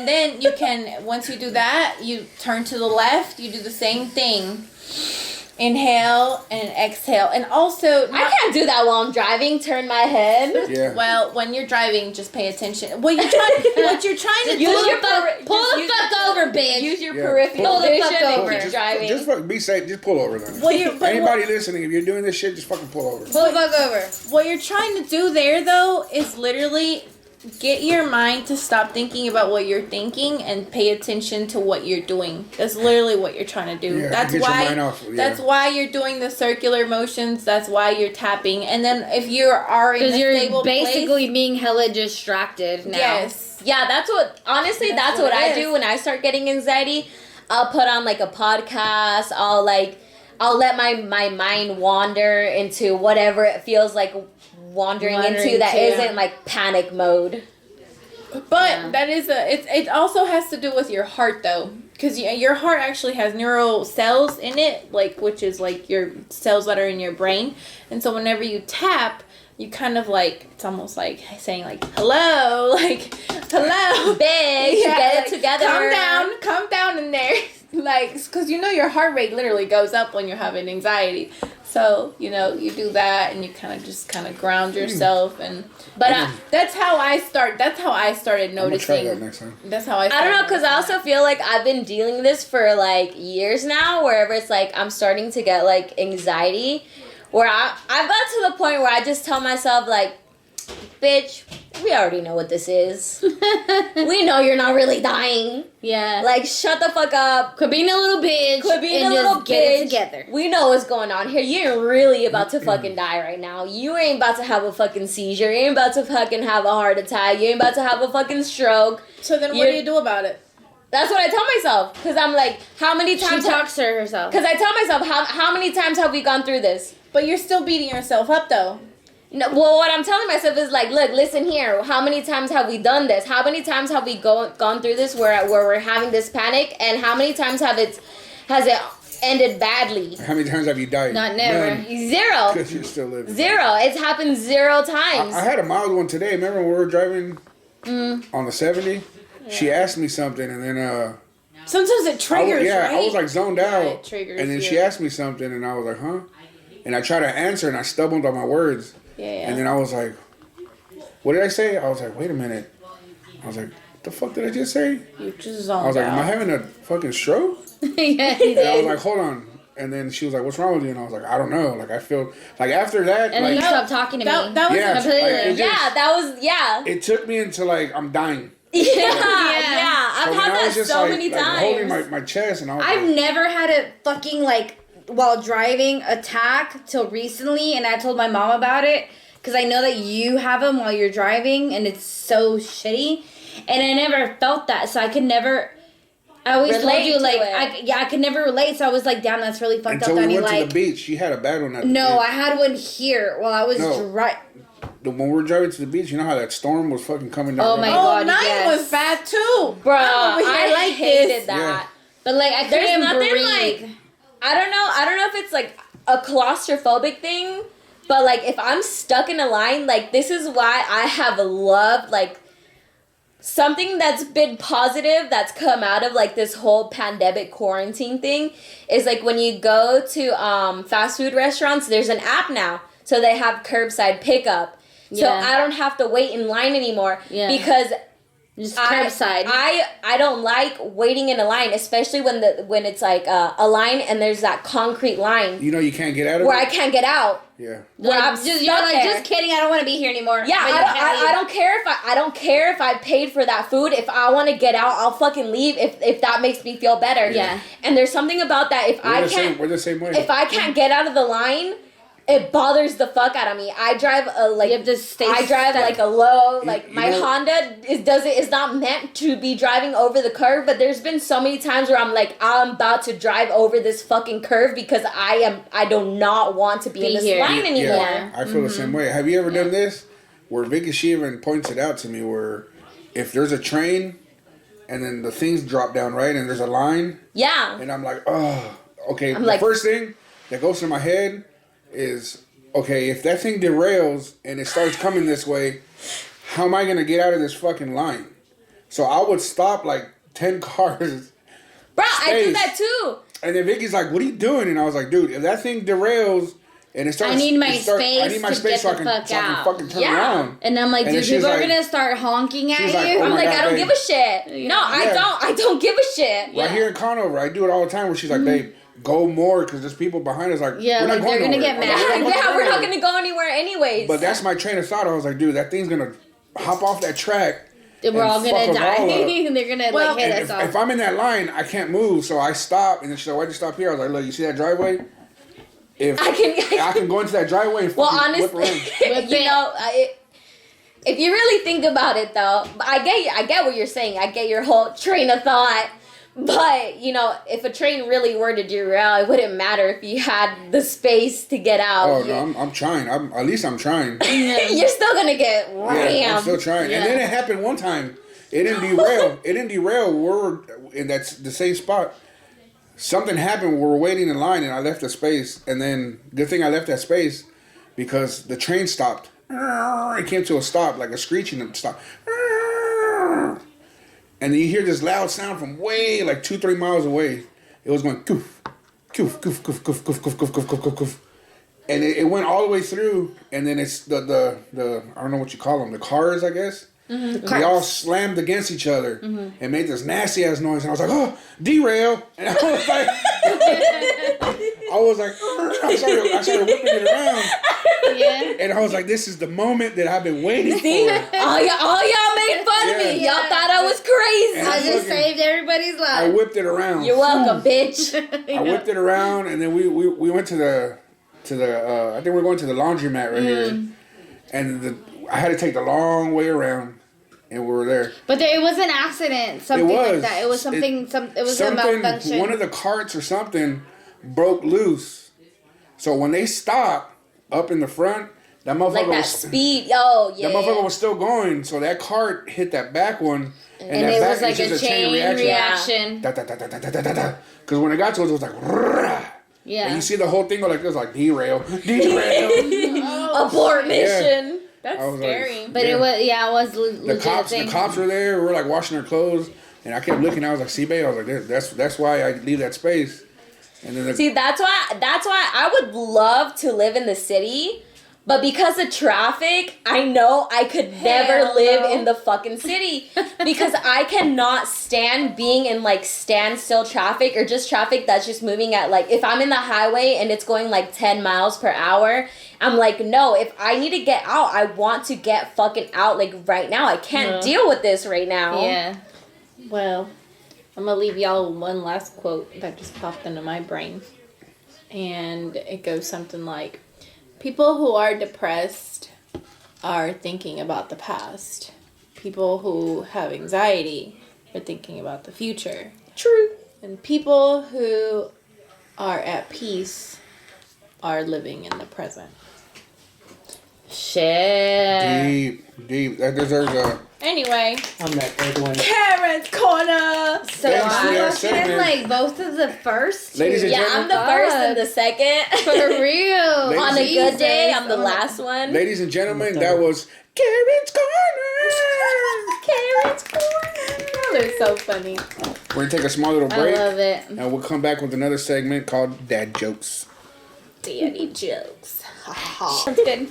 then you can, once you do that, you turn to the left, you do the same thing. Inhale and exhale. And also, I can't do that while I'm driving. Turn my head. Yeah. well, when you're driving, just pay attention. What you're trying to Use do. your pull the use- fuck over, bitch. Use your Yeah, peripheral pull the vision fuck and over. keep driving. Just fuck, be safe. Just pull over then. What you're, but Anybody listening, if you're doing this shit, just fucking pull over. Pull the fuck over. what you're trying to do there, though, is literally get your mind to stop thinking about what you're thinking and pay attention to what you're doing. That's literally what you're trying to do. Yeah, that's get your why. mind off, yeah. That's why you're doing the circular motions. That's why you're tapping. And then if you are in a Because you're stable basically place, being hella distracted now. yes. Yeah, that's what, honestly, that's what what it I is. do when I start getting anxiety. I'll put on like a podcast. I'll let my mind wander into whatever it feels like wandering into that to. isn't like panic mode. But that is it also has to do with your heart, though, because your heart actually has neural cells in it, like, which is like your cells that are in your brain. And so whenever you tap, you kind of like, it's almost like saying like hello, like hello, Bitch, get it together. calm down in there. Like, because you know your heart rate literally goes up when you're having anxiety. So, you know, you do that and you kind of ground yourself. And but that's how I started I'm gonna try noticing. that next time. That's how I I don't know, because I noticing. also feel like I've been dealing this for like years now, wherever it's like I'm starting to get like anxiety, where I've got to the point where I just tell myself like, bitch, we already know what this is. We know you're not really dying. Yeah. Like, shut the fuck up. Quit being a little bitch. Quit being and a little just get it bitch. together. We know what's going on here. You ain't really about to fucking die right now. You ain't about to have a fucking seizure. You ain't about to fucking have a heart attack. You ain't about to have a fucking stroke. So then what do you do about it? That's what I tell myself. Because I'm like, how many She times... talks to herself. Because I tell myself, how many times have we gone through this? But you're still beating yourself up, though. No, well, what I'm telling myself is like, look, listen here. How many times have we done this? How many times have we gone through this where we're having this panic? And how many times has it ended badly? How many times have you died? Not never. None. Zero. Because you're still living. Zero. It's happened 0 times. I had a mild one today. Remember when we were driving on the 70? She asked me something, and then Sometimes it triggers, right? I was like zoned Yeah, out. it triggers And then you. she asked me something, and I was like, huh? And I tried to answer, and I stumbled on my words. Yeah. And then I was like, what did I say? I was like, wait a minute. I was like, the fuck did I just say? You just I zoned was like, am I out. having a fucking stroke? Yeah, he And I was did. like, hold on. And then she was like, what's wrong with you? And I was like, I don't know. Like, I feel like after that, And then you like, stopped talking to me. That was yeah, completely. like, it Yeah, just- that was it took me into like I'm dying. yeah. Yeah. I've So then had I that was just so like, many like times. holding my chest, and I was I've like, never had a fucking like while driving attack till recently, and I told my mom about it because I know that you have them while you're driving, and it's so shitty. And I never felt that, so I could never. I always Relate told you to like it. I could never relate, so I was like, damn, that's really fucked until up. we Danny, went to like, the beach. She had a bad one. At the no, beach. I had one here while I was No. When we were driving to the beach, you know how that storm was fucking coming down. Oh my the- Oh, God, Nine yes. was bad too. Bro, I'm over here I like hated this. that. Yeah. But like I There's couldn't nothing breathe. like I don't know if it's like a claustrophobic thing, but like if I'm stuck in a line, like this is why I have loved like something that's been positive that's come out of like this whole pandemic quarantine thing is like when you go to fast food restaurants, there's an app now. So they have curbside pickup. So Yeah. I don't have to wait in line anymore Yeah. because Just curbside. I don't like waiting in a line, especially when it's like a line and there's that concrete line You know you can't get out of where it. I can't get out. Yeah. Where I'm just, you're stuck like, there. just kidding, I don't want to be here anymore. Yeah, But you can't I leave. don't care if I don't care if I paid for that food. If I want to get out, I'll fucking leave if that makes me feel better. Yeah. And there's something about that. If I can't We're the same way. if I can't get out of the line, it bothers the fuck out of me. I drive a like You have to stay I drive stuck. like a low like you my know- Honda is not meant to be driving over the curve, but there's been so many times where I'm like I'm about to drive over this fucking curve because I do not want to be in this here. line anymore. Yeah, I feel the same way. Have you ever done this? Where Vicky, she even points it out to me where if there's a train and then the things drop down, right, and there's a line, Yeah. and I'm like, oh, okay. I'm The like- first thing that goes through my head is, okay, if that thing derails and it starts coming this way, how am I going to get out of this fucking line? So I would stop like 10 cars. Bro, I do Space. that too. And then Vicky's like, what are you doing? And I was like, dude, if that thing derails and it starts... I need my I space need my to space get so I the can, fuck so I can out. fucking turn Yeah. around. And I'm like, And dude, then she's people are like- gonna start honking at she's you. like, oh I'm my like, God, I don't babe. give a shit. No, Yeah. I don't give a shit. Right here in Conover, I do it all the time where she's like, babe, go more because there's people behind us like, Yeah, we're not like, going they're gonna nowhere. get I'm like, mad. we're not Yeah, we're not anywhere. gonna go anywhere anyways. But that's my train of thought. I was like, dude, that thing's going to hop off that track. We're and all fuck gonna us die. all up. And they're gonna Well, like hit And us if, off. if I'm in that line, I can't move, so I stop. And then she's like, why'd you stop here? I was like, look, you see that driveway? If I can go into that driveway and well, fucking whip honestly, around. you know, if you really think about it, though, I get what you're saying. I get your whole train of thought. But you know, if a train really were to derail, it wouldn't matter if you had the space to get out. Oh, no, I'm trying. At least I'm trying. You're still gonna get rammed. Yeah, I'm still trying. Yeah. And then it happened one time. It didn't derail. We're in the same spot. Something happened. We were waiting in line, and I left the space. And then, good thing I left that space because the train stopped. It came to a stop, like a screeching and stop. And then you hear this loud sound from way, like 2-3 miles away. It was going goof, goof, goof, goof, goof, goof, goof, goof, goof, goof, goof, goof. And it went all the way through. And then it's the I don't know what you call them, the cars, I guess. Mm-hmm. They all slammed against each other and made this nasty ass noise. And I was like, oh, derail. And I was like, I started whipping it around. Yeah. And I was like, this is the moment that I've been waiting See, for. all y'all made fun of me. Yeah. Y'all thought I was crazy. And I just fucking- saved everybody's I life. whipped it around. You're welcome, bitch. I whipped it around, and then we went to the I think we're going to the laundromat right here, and I had to take the long way around, and we were there. But it was an accident, something like was. that. It was something. It was a Something, malfunction. one of the carts or something broke loose. So when they stopped up in the front, that motherfucker Like that was speed. Oh, yeah. that motherfucker was still going. So that cart hit that back one, and and that it back was like just a chain reaction. Because when it got to us, it was like. And Yeah. you see the whole thing go like this, like derail. Abort mission. That's I was like, scary. But yeah. it was The legit cops, thing. the cops were there. We were like washing our clothes, and I kept looking. I was like, "See, babe," I was like, "That's why I leave that space." And then See, that's why I would love to live in the city, But because of traffic, I know I could never live in the fucking city. Because I cannot stand being in like standstill traffic or just traffic that's just moving at like, if I'm in the highway and it's going like 10 miles per hour, I'm like, no, if I need to get out, I want to get fucking out like right now. I can't deal with this right now. Yeah. Well, I'm gonna leave y'all with one last quote that just popped into my brain. And it goes something like, people who are depressed are thinking about the past. People who have anxiety are thinking about the future. True. And people who are at peace are living in the present. Shit. Deep. That deserves a... Anyway, I'm that third one. Karen's Corner! So Thanks for I'm that looking segment. like both of the first. Ladies and Yeah, I'm the first and the second. For real. Ladies On a good day, Jesus. I'm the last one. Ladies and gentlemen, that was Karen's Corner! Karen's Corner. They're so funny. We're going to take a small little I break. love it. And we'll come back with another segment called Dad Jokes. Daddy jokes. That's good.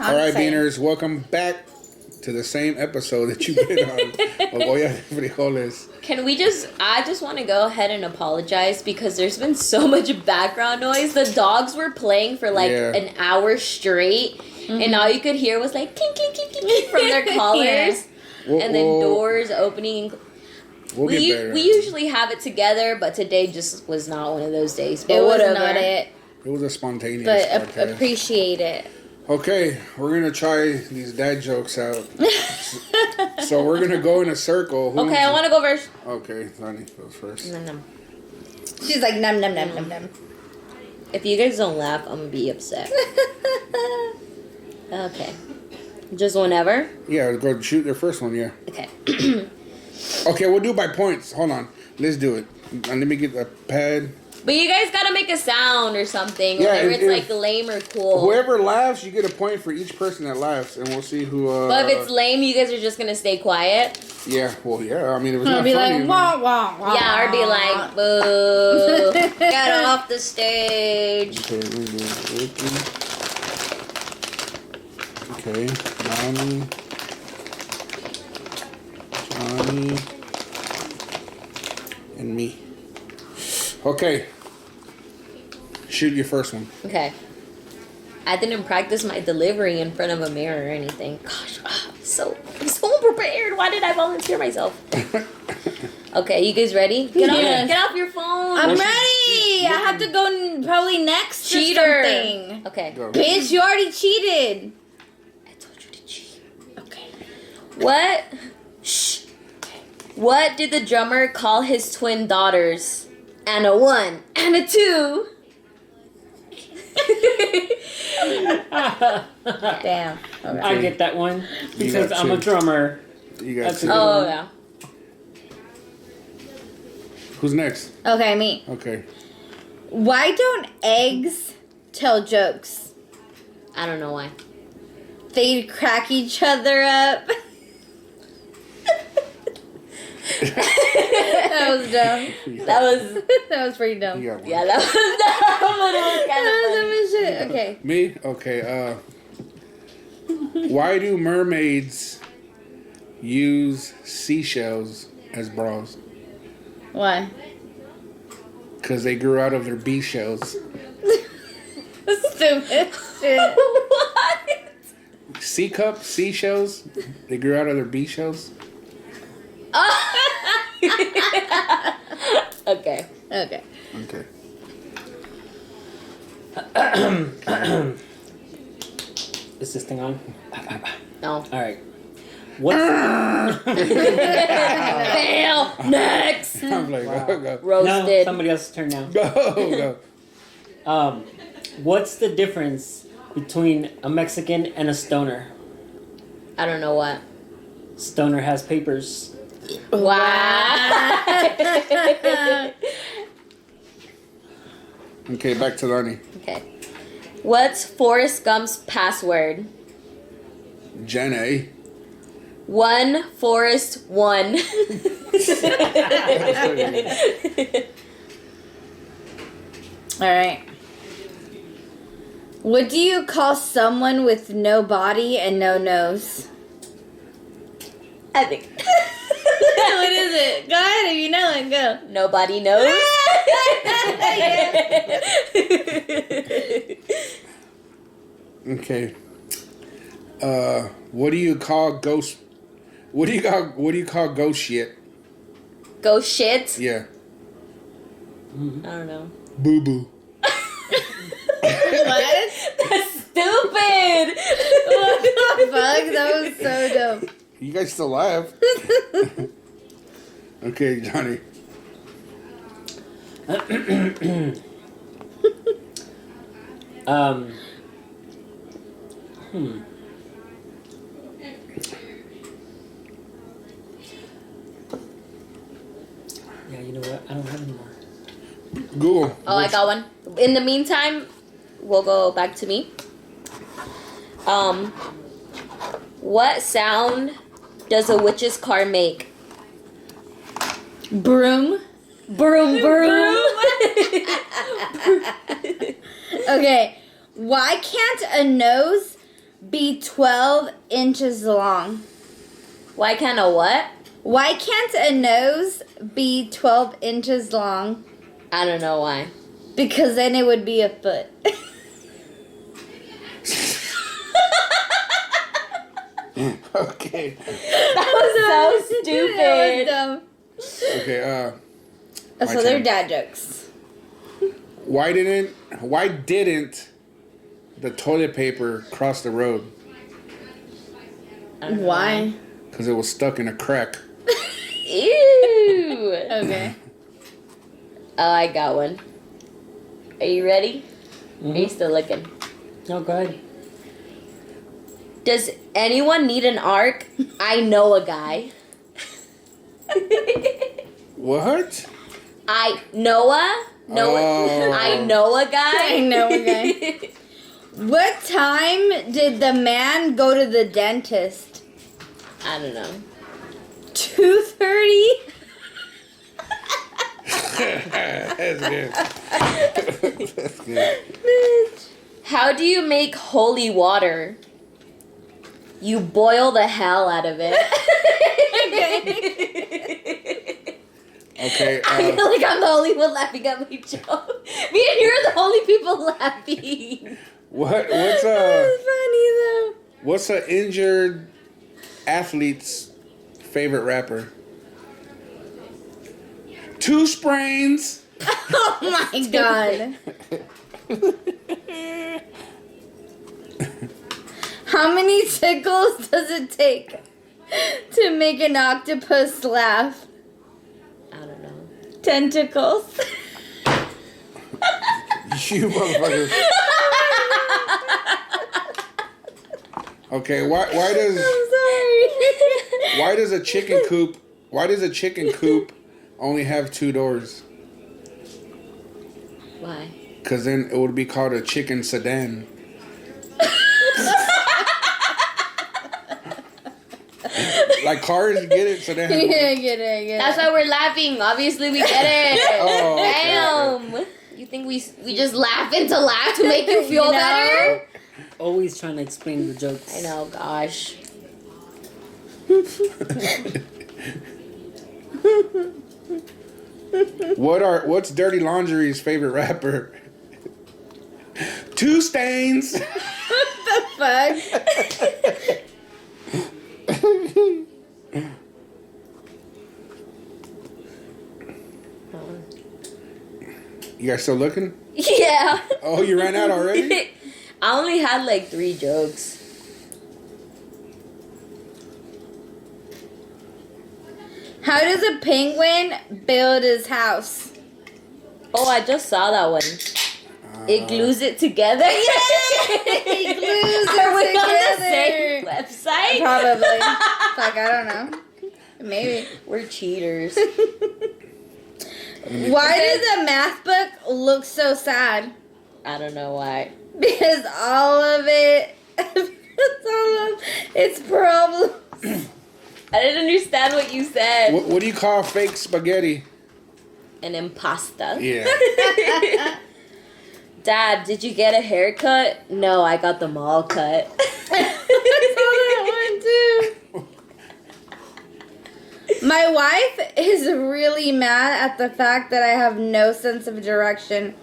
All right, Beaners, welcome back to the same episode that you've been on of Olla de Frijoles. I just want to go ahead and apologize because there's been so much background noise. The dogs were playing for like an hour straight, and all you could hear was like clink, clink, clink, clink from their collars, and then doors opening. We'll get better. We usually have it together, but today just was not one of those days. But It was whatever. not it. It was a spontaneous But podcast. appreciate it. Okay, we're going to try these dad jokes out. So we're going to go in a circle. Who Okay, I want to go first. Okay, Lonnie goes first. Num, num. She's like, num, num, num, num, num. If you guys don't laugh, I'm gonna be upset. Okay. Just whenever? Yeah, go shoot their first one, yeah. Okay. Okay, we'll do it by points. Hold on. Let's do it. Let me get the pad. But you guys gotta make a sound or something. Yeah, whether if- it's like lame or cool. Whoever laughs, you get a point for each person that laughs, and we'll see who. But if it's lame, you guys are just gonna stay quiet. Yeah, well, yeah. I mean, if it's I'll not be funny, like, wah, wah, wah. Yeah, or be like, boo. Get off the stage. Okay, we're gonna do Ricky. Okay, Johnny, and me. Okay. Shoot your first one. Okay. I didn't practice my delivery in front of a mirror or anything. Gosh, I'm so unprepared. Why did I volunteer myself? Okay, you guys ready? Get off your phone. I'm ready. I have to go probably next Cheater. or something. Okay. Go. Bitch, you already cheated. I told you to cheat. Okay. What? Shh. What did the drummer call his twin daughters? And a 1 and a 2. Damn. Okay. I get that one because got I'm a two. drummer. You got That's two. a- Oh yeah. Who's next? Okay, me. Okay. Why don't eggs tell jokes? I don't know why. They crack each other up. That was dumb. That was That was pretty dumb. You got one. yeah. That was dumb, but it was kind of That funny. was dumb as shit. Okay. Me? Okay, why do mermaids use seashells as bras? Why? Because they grew out of their bee shells. Stupid shit. What? Sea cup, seashells, they grew out of their bee shells. Okay. Okay. Okay. Is this thing on? No. All right. What? Fail. Next. I'm like, oh, go. No, Roasted. somebody else's turn now. Go, go. What's the difference between a Mexican and a stoner? I don't know what. Stoner has papers. Wow. Okay, back to Lonnie. Okay. What's Forrest Gump's password? Jenny. 1 Forrest 1. All right. What do you call someone with no body and no nose? I think. What is it? Go ahead if you know it. Go. Nobody knows. Okay. What do you call ghost? What do you call ghost shit? Go shit. Yeah. I don't know. Boo boo. What? That's stupid. What the fuck? That was so dumb. You guys still laugh. Okay, Johnny. um. Yeah, you know what? I don't have any more. Google. Oh, I got one. In the meantime, we'll go back to me. What sound does a witch's car make? Broom. Broom, broom. Okay. Why can't a nose be 12 inches long? Why can't a what? Why can't a nose be 12 inches long? I don't know why. Because then it would be a foot. Okay. That was so stupid. That was dumb. Okay. Oh, My so they're turn. dad jokes. Why didn't the toilet paper cross the road? I don't know Why? Because it was stuck in a crack. Ew. Okay. Oh, I got one. Are you ready? Are you still looking? No, go ahead. Does anyone need an arc? I know a guy. What? Noah? Oh. I know a guy. I know a guy. What time did the man go to the dentist? I don't know. 2:30? That's good. That's good. How do you make holy water? You boil the hell out of it. Okay. I feel like I'm the only one laughing at my joke. Me and you are the only people laughing. What's That's funny though. what's an injured athlete's favorite rapper? Two sprains. Oh my god. How many tickles does it take to make an octopus laugh? I don't know. Tentacles. You motherfucker. Okay, why does I'm sorry. why does a chicken coop only have 2 doors? Why? Because then it would be called a chicken sedan. Like cars, you get it? So they have. Yeah, I get it, I get That's it. why we're laughing. Obviously, we get it. Oh, okay, Damn. You think we just laugh into laugh to make you feel You know? better? Always trying to explain the jokes. I know, gosh. What's Dirty Laundry's favorite rapper? Two Stains. Fuck. You guys still looking? Yeah. Oh, you ran out already? I only had like 3 jokes. How does a penguin build his house? Oh, I just saw that one. It glues it together. He glues Are we it on the together. same website? Probably. Fuck, I don't know. Maybe. We're cheaters. Why does the math book look so sad? I don't know why. Because all of its problems. I didn't understand what you said. What do you call fake spaghetti? An impasta. Yeah. Dad, did you get a haircut? No, I got them all cut. My wife is really mad at the fact that I have no sense of direction.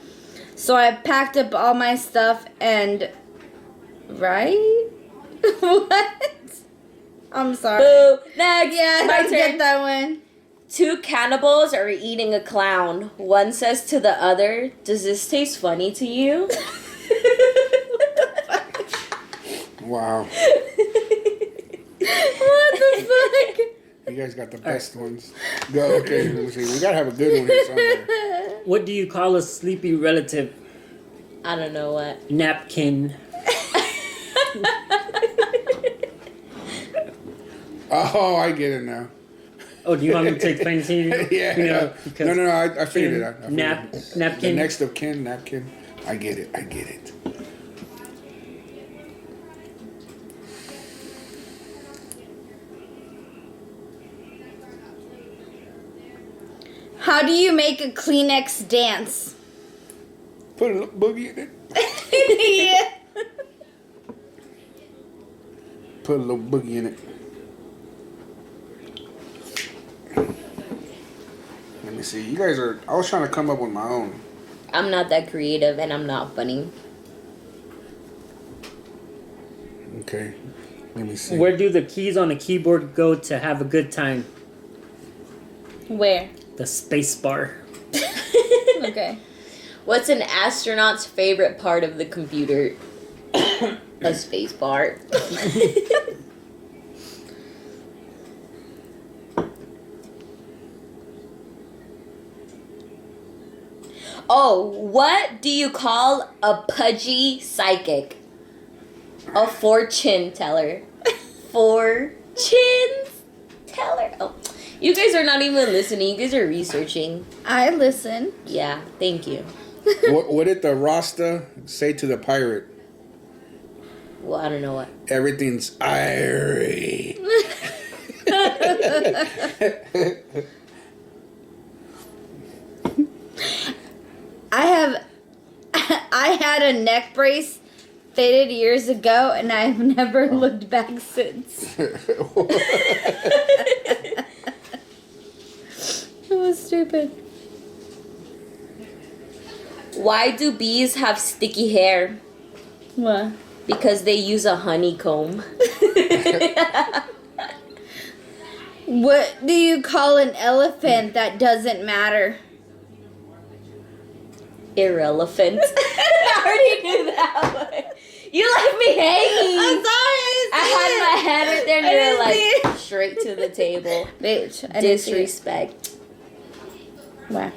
So I packed up all my stuff and... Right? What? I'm sorry. Boo. Next. Yeah, I My don't get turn. that one. Two cannibals are eating a clown. One says to the other, "Does this taste funny to you?" Wow. What the fuck? You guys got the best ones. Go, okay, let me see. We gotta have a good one here somewhere. What do you call a sleepy relative? I don't know what. Napkin. Oh, I get it now. Oh, do you want me to explain it to you? Yeah. You know, because No, I figured it out. I figured Nap, it out. The napkin. next of kin, napkin. I get it. How do you make a Kleenex dance? Put a little boogie in it. Yeah. Put a little boogie in it. Let me see. You guys are... I was trying to come up with my own. I'm not that creative and I'm not funny. Okay. Let me see. Where do the keys on a keyboard go to have a good time? Where? The space bar. Okay. What's an astronaut's favorite part of the computer? A space bar. Oh, what do you call a pudgy psychic? A fortune teller. Fortune teller. Oh, you guys are not even listening. You guys are researching. I listen. Yeah, thank you. What did the Rasta say to the pirate? Well, I don't know what. Everything's irie. I had a neck brace fitted years ago, and I've never looked back since. It was stupid. Why do bees have sticky hair? What? Because they use a honeycomb. What do you call an elephant that doesn't matter? Irrelevant. I already knew that one. You left me hanging. I'm sorry. I had my head right there and I you were didn't see like straight to the table. Bitch, I didn't see it. Disrespect. Wow.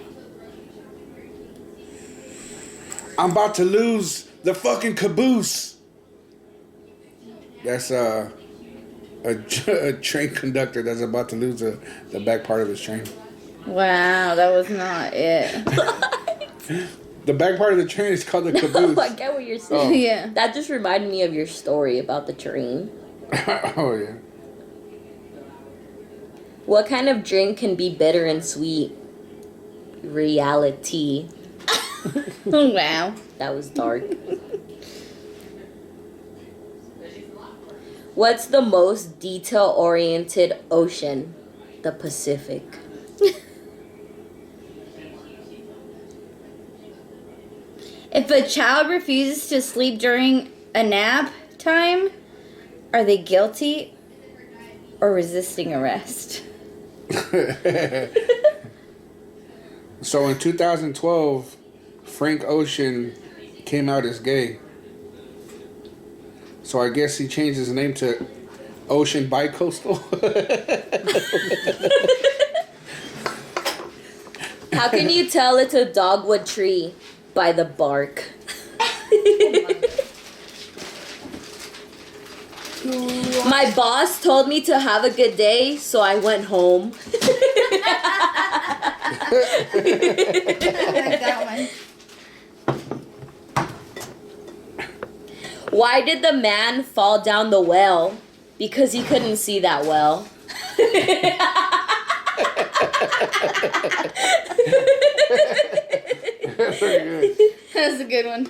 I'm about to lose the fucking caboose. That's a train conductor that's about to lose the back part of his train. Wow, that was not it. The back part of the train is called the caboose. No, I get what you're saying. Oh. Yeah. That just reminded me of your story about the train. Oh, yeah. What kind of drink can be bitter and sweet? Reality. Wow. That was dark. What's the most detail-oriented ocean? The Pacific. If a child refuses to sleep during a nap time, are they guilty or resisting arrest? So in 2012, Frank Ocean came out as gay. So I guess he changed his name to Ocean Bicoastal. How can you tell it's a dogwood tree? By the bark. My boss told me to have a good day, so I went home. I like that one. Why did the man fall down the well? Because he couldn't see that well. That's good one.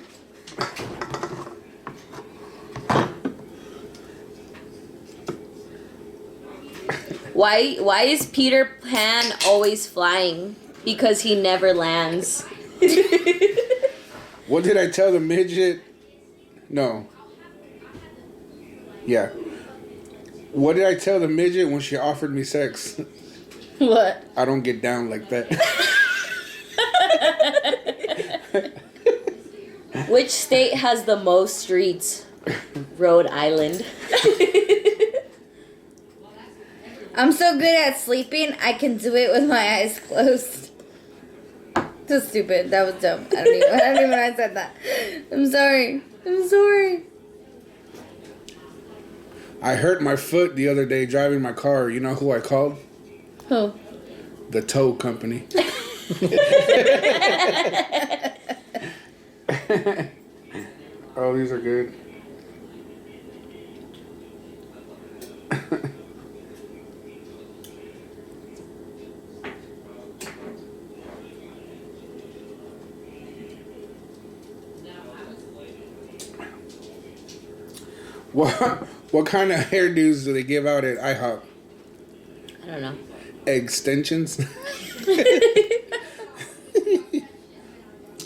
Why is Peter Pan always flying? Because he never lands. What did I tell the midget? No. Yeah. What did I tell the midget when she offered me sex? What? I don't get down like that. Which state has the most streets? Rhode Island. I'm so good at sleeping, I can do it with my eyes closed. So stupid. That was dumb. I don't even know why I said that. I'm sorry. I hurt my foot the other day driving my car. You know who I called? Who? The tow company. Oh, these are good. What kind of hairdos do they give out at IHOP? I don't know. Extensions?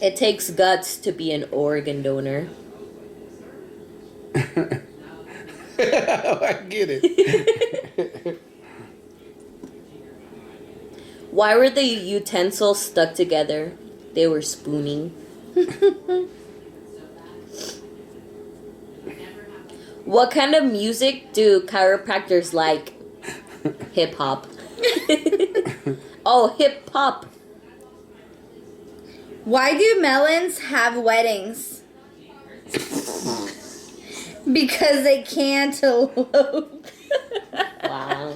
It takes guts to be an organ donor. I get it. Why were the utensils stuck together? They were spooning. What kind of music do chiropractors like? Hip hop. Oh, hip hop. Why do melons have weddings? Because they can't elope. Wow.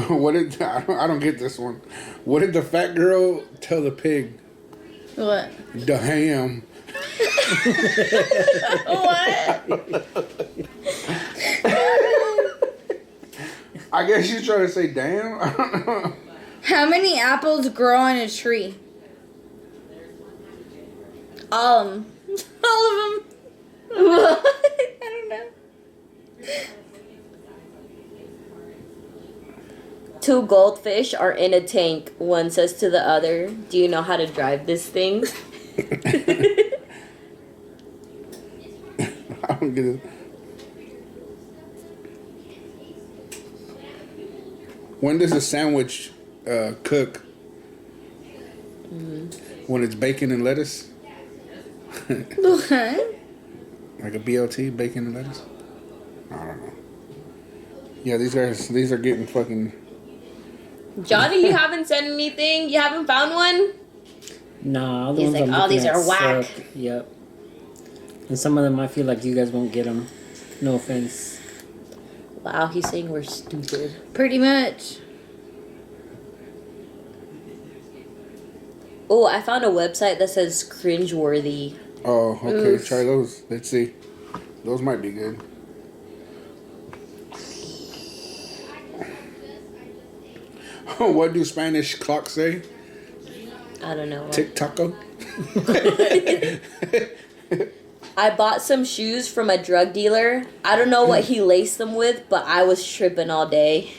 What did I don't get this one. What did the fat girl tell the pig? What? The ham. What? I guess she's trying to say damn. I don't know. How many apples grow on a tree? All of them. All of them. What? I don't know. Two goldfish are in a tank. One says to the other, "Do you know how to drive this thing?" I don't get it. When does a sandwich cook? When it's bacon and lettuce? What? Like a BLT, bacon and lettuce? I don't know. Yeah, these are getting fucking... Johnny, you haven't said anything? You haven't found one? Nah, all the He's ones like, I'm "Oh, looking these at are whack." suck. Yep. And some of them I feel like you guys won't get them. No offense. Wow, he's saying we're stupid. Pretty much. Oh, I found a website that says cringeworthy. Oh, okay, Oof. try those. Let's see. Those might be good. What do Spanish clocks say? I don't know. Tic-taco? I bought some shoes from a drug dealer. I don't know what he laced them with, but I was tripping all day.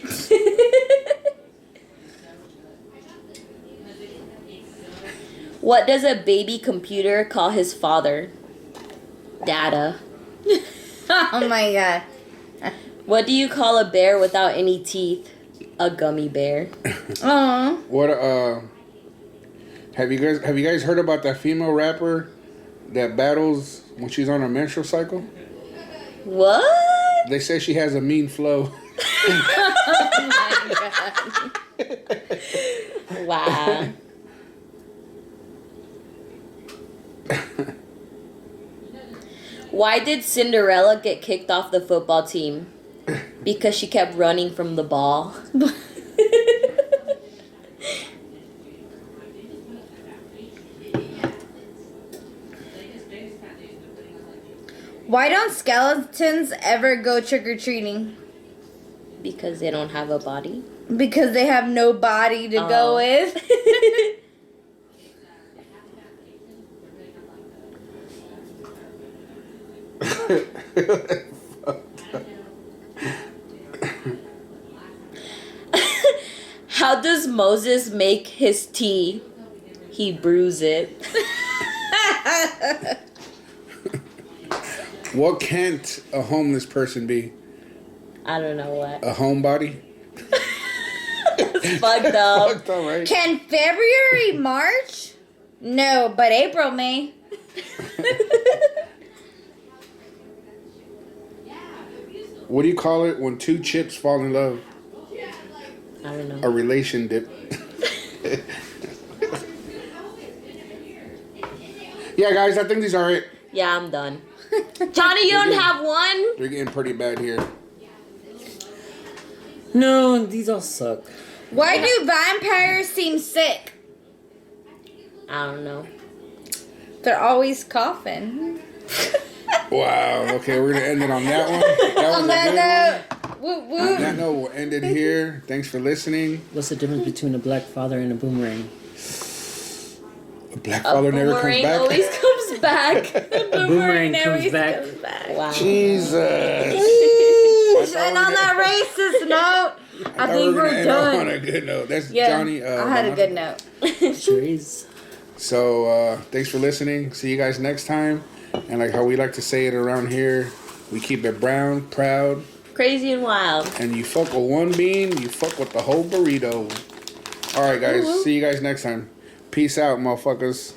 What does a baby computer call his father? Data. Oh my god. What do you call a bear without any teeth? A gummy bear. Aw. What have you guys heard about that female rapper that battles when she's on her menstrual cycle? What? They say she has a mean flow. Oh my god. Wow. Why did Cinderella get kicked off the football team? Because she kept running from the ball. Why don't skeletons ever go trick-or-treating? Because they don't have a body. Because they have no body to go with. How does Moses make his tea? He brews it. What can't a homeless person be? I don't know what. A homebody? It's fucked up. Fucked up, right? Can February March? No, but April May. What do you call it when two chips fall in love? I don't know. A relation dip. Yeah, guys, I think these are it. Yeah, I'm done. Johnny, you don't have one? They're getting pretty bad here. No, these all suck. Why do vampires seem sick? I don't know. They're always coughing. Wow. Okay, we're gonna end it on that one. That was On a that good note, whoop one. whoop. On that note, we'll end it here. Thanks for listening. What's the difference between a black father and a boomerang? A black father never comes Boomerang back. always comes back. A boomerang comes back. Wow. Jesus. And on that racist note, I think we're On done. a good note. That's Yeah, Johnny. I had a good note. Sure is. So thanks for listening. See you guys next time. And like how we like to say it around here, we keep it brown, proud, Crazy and wild. and you fuck with one bean, you fuck with the whole burrito. All right, guys. See you guys next time. Peace out, motherfuckers.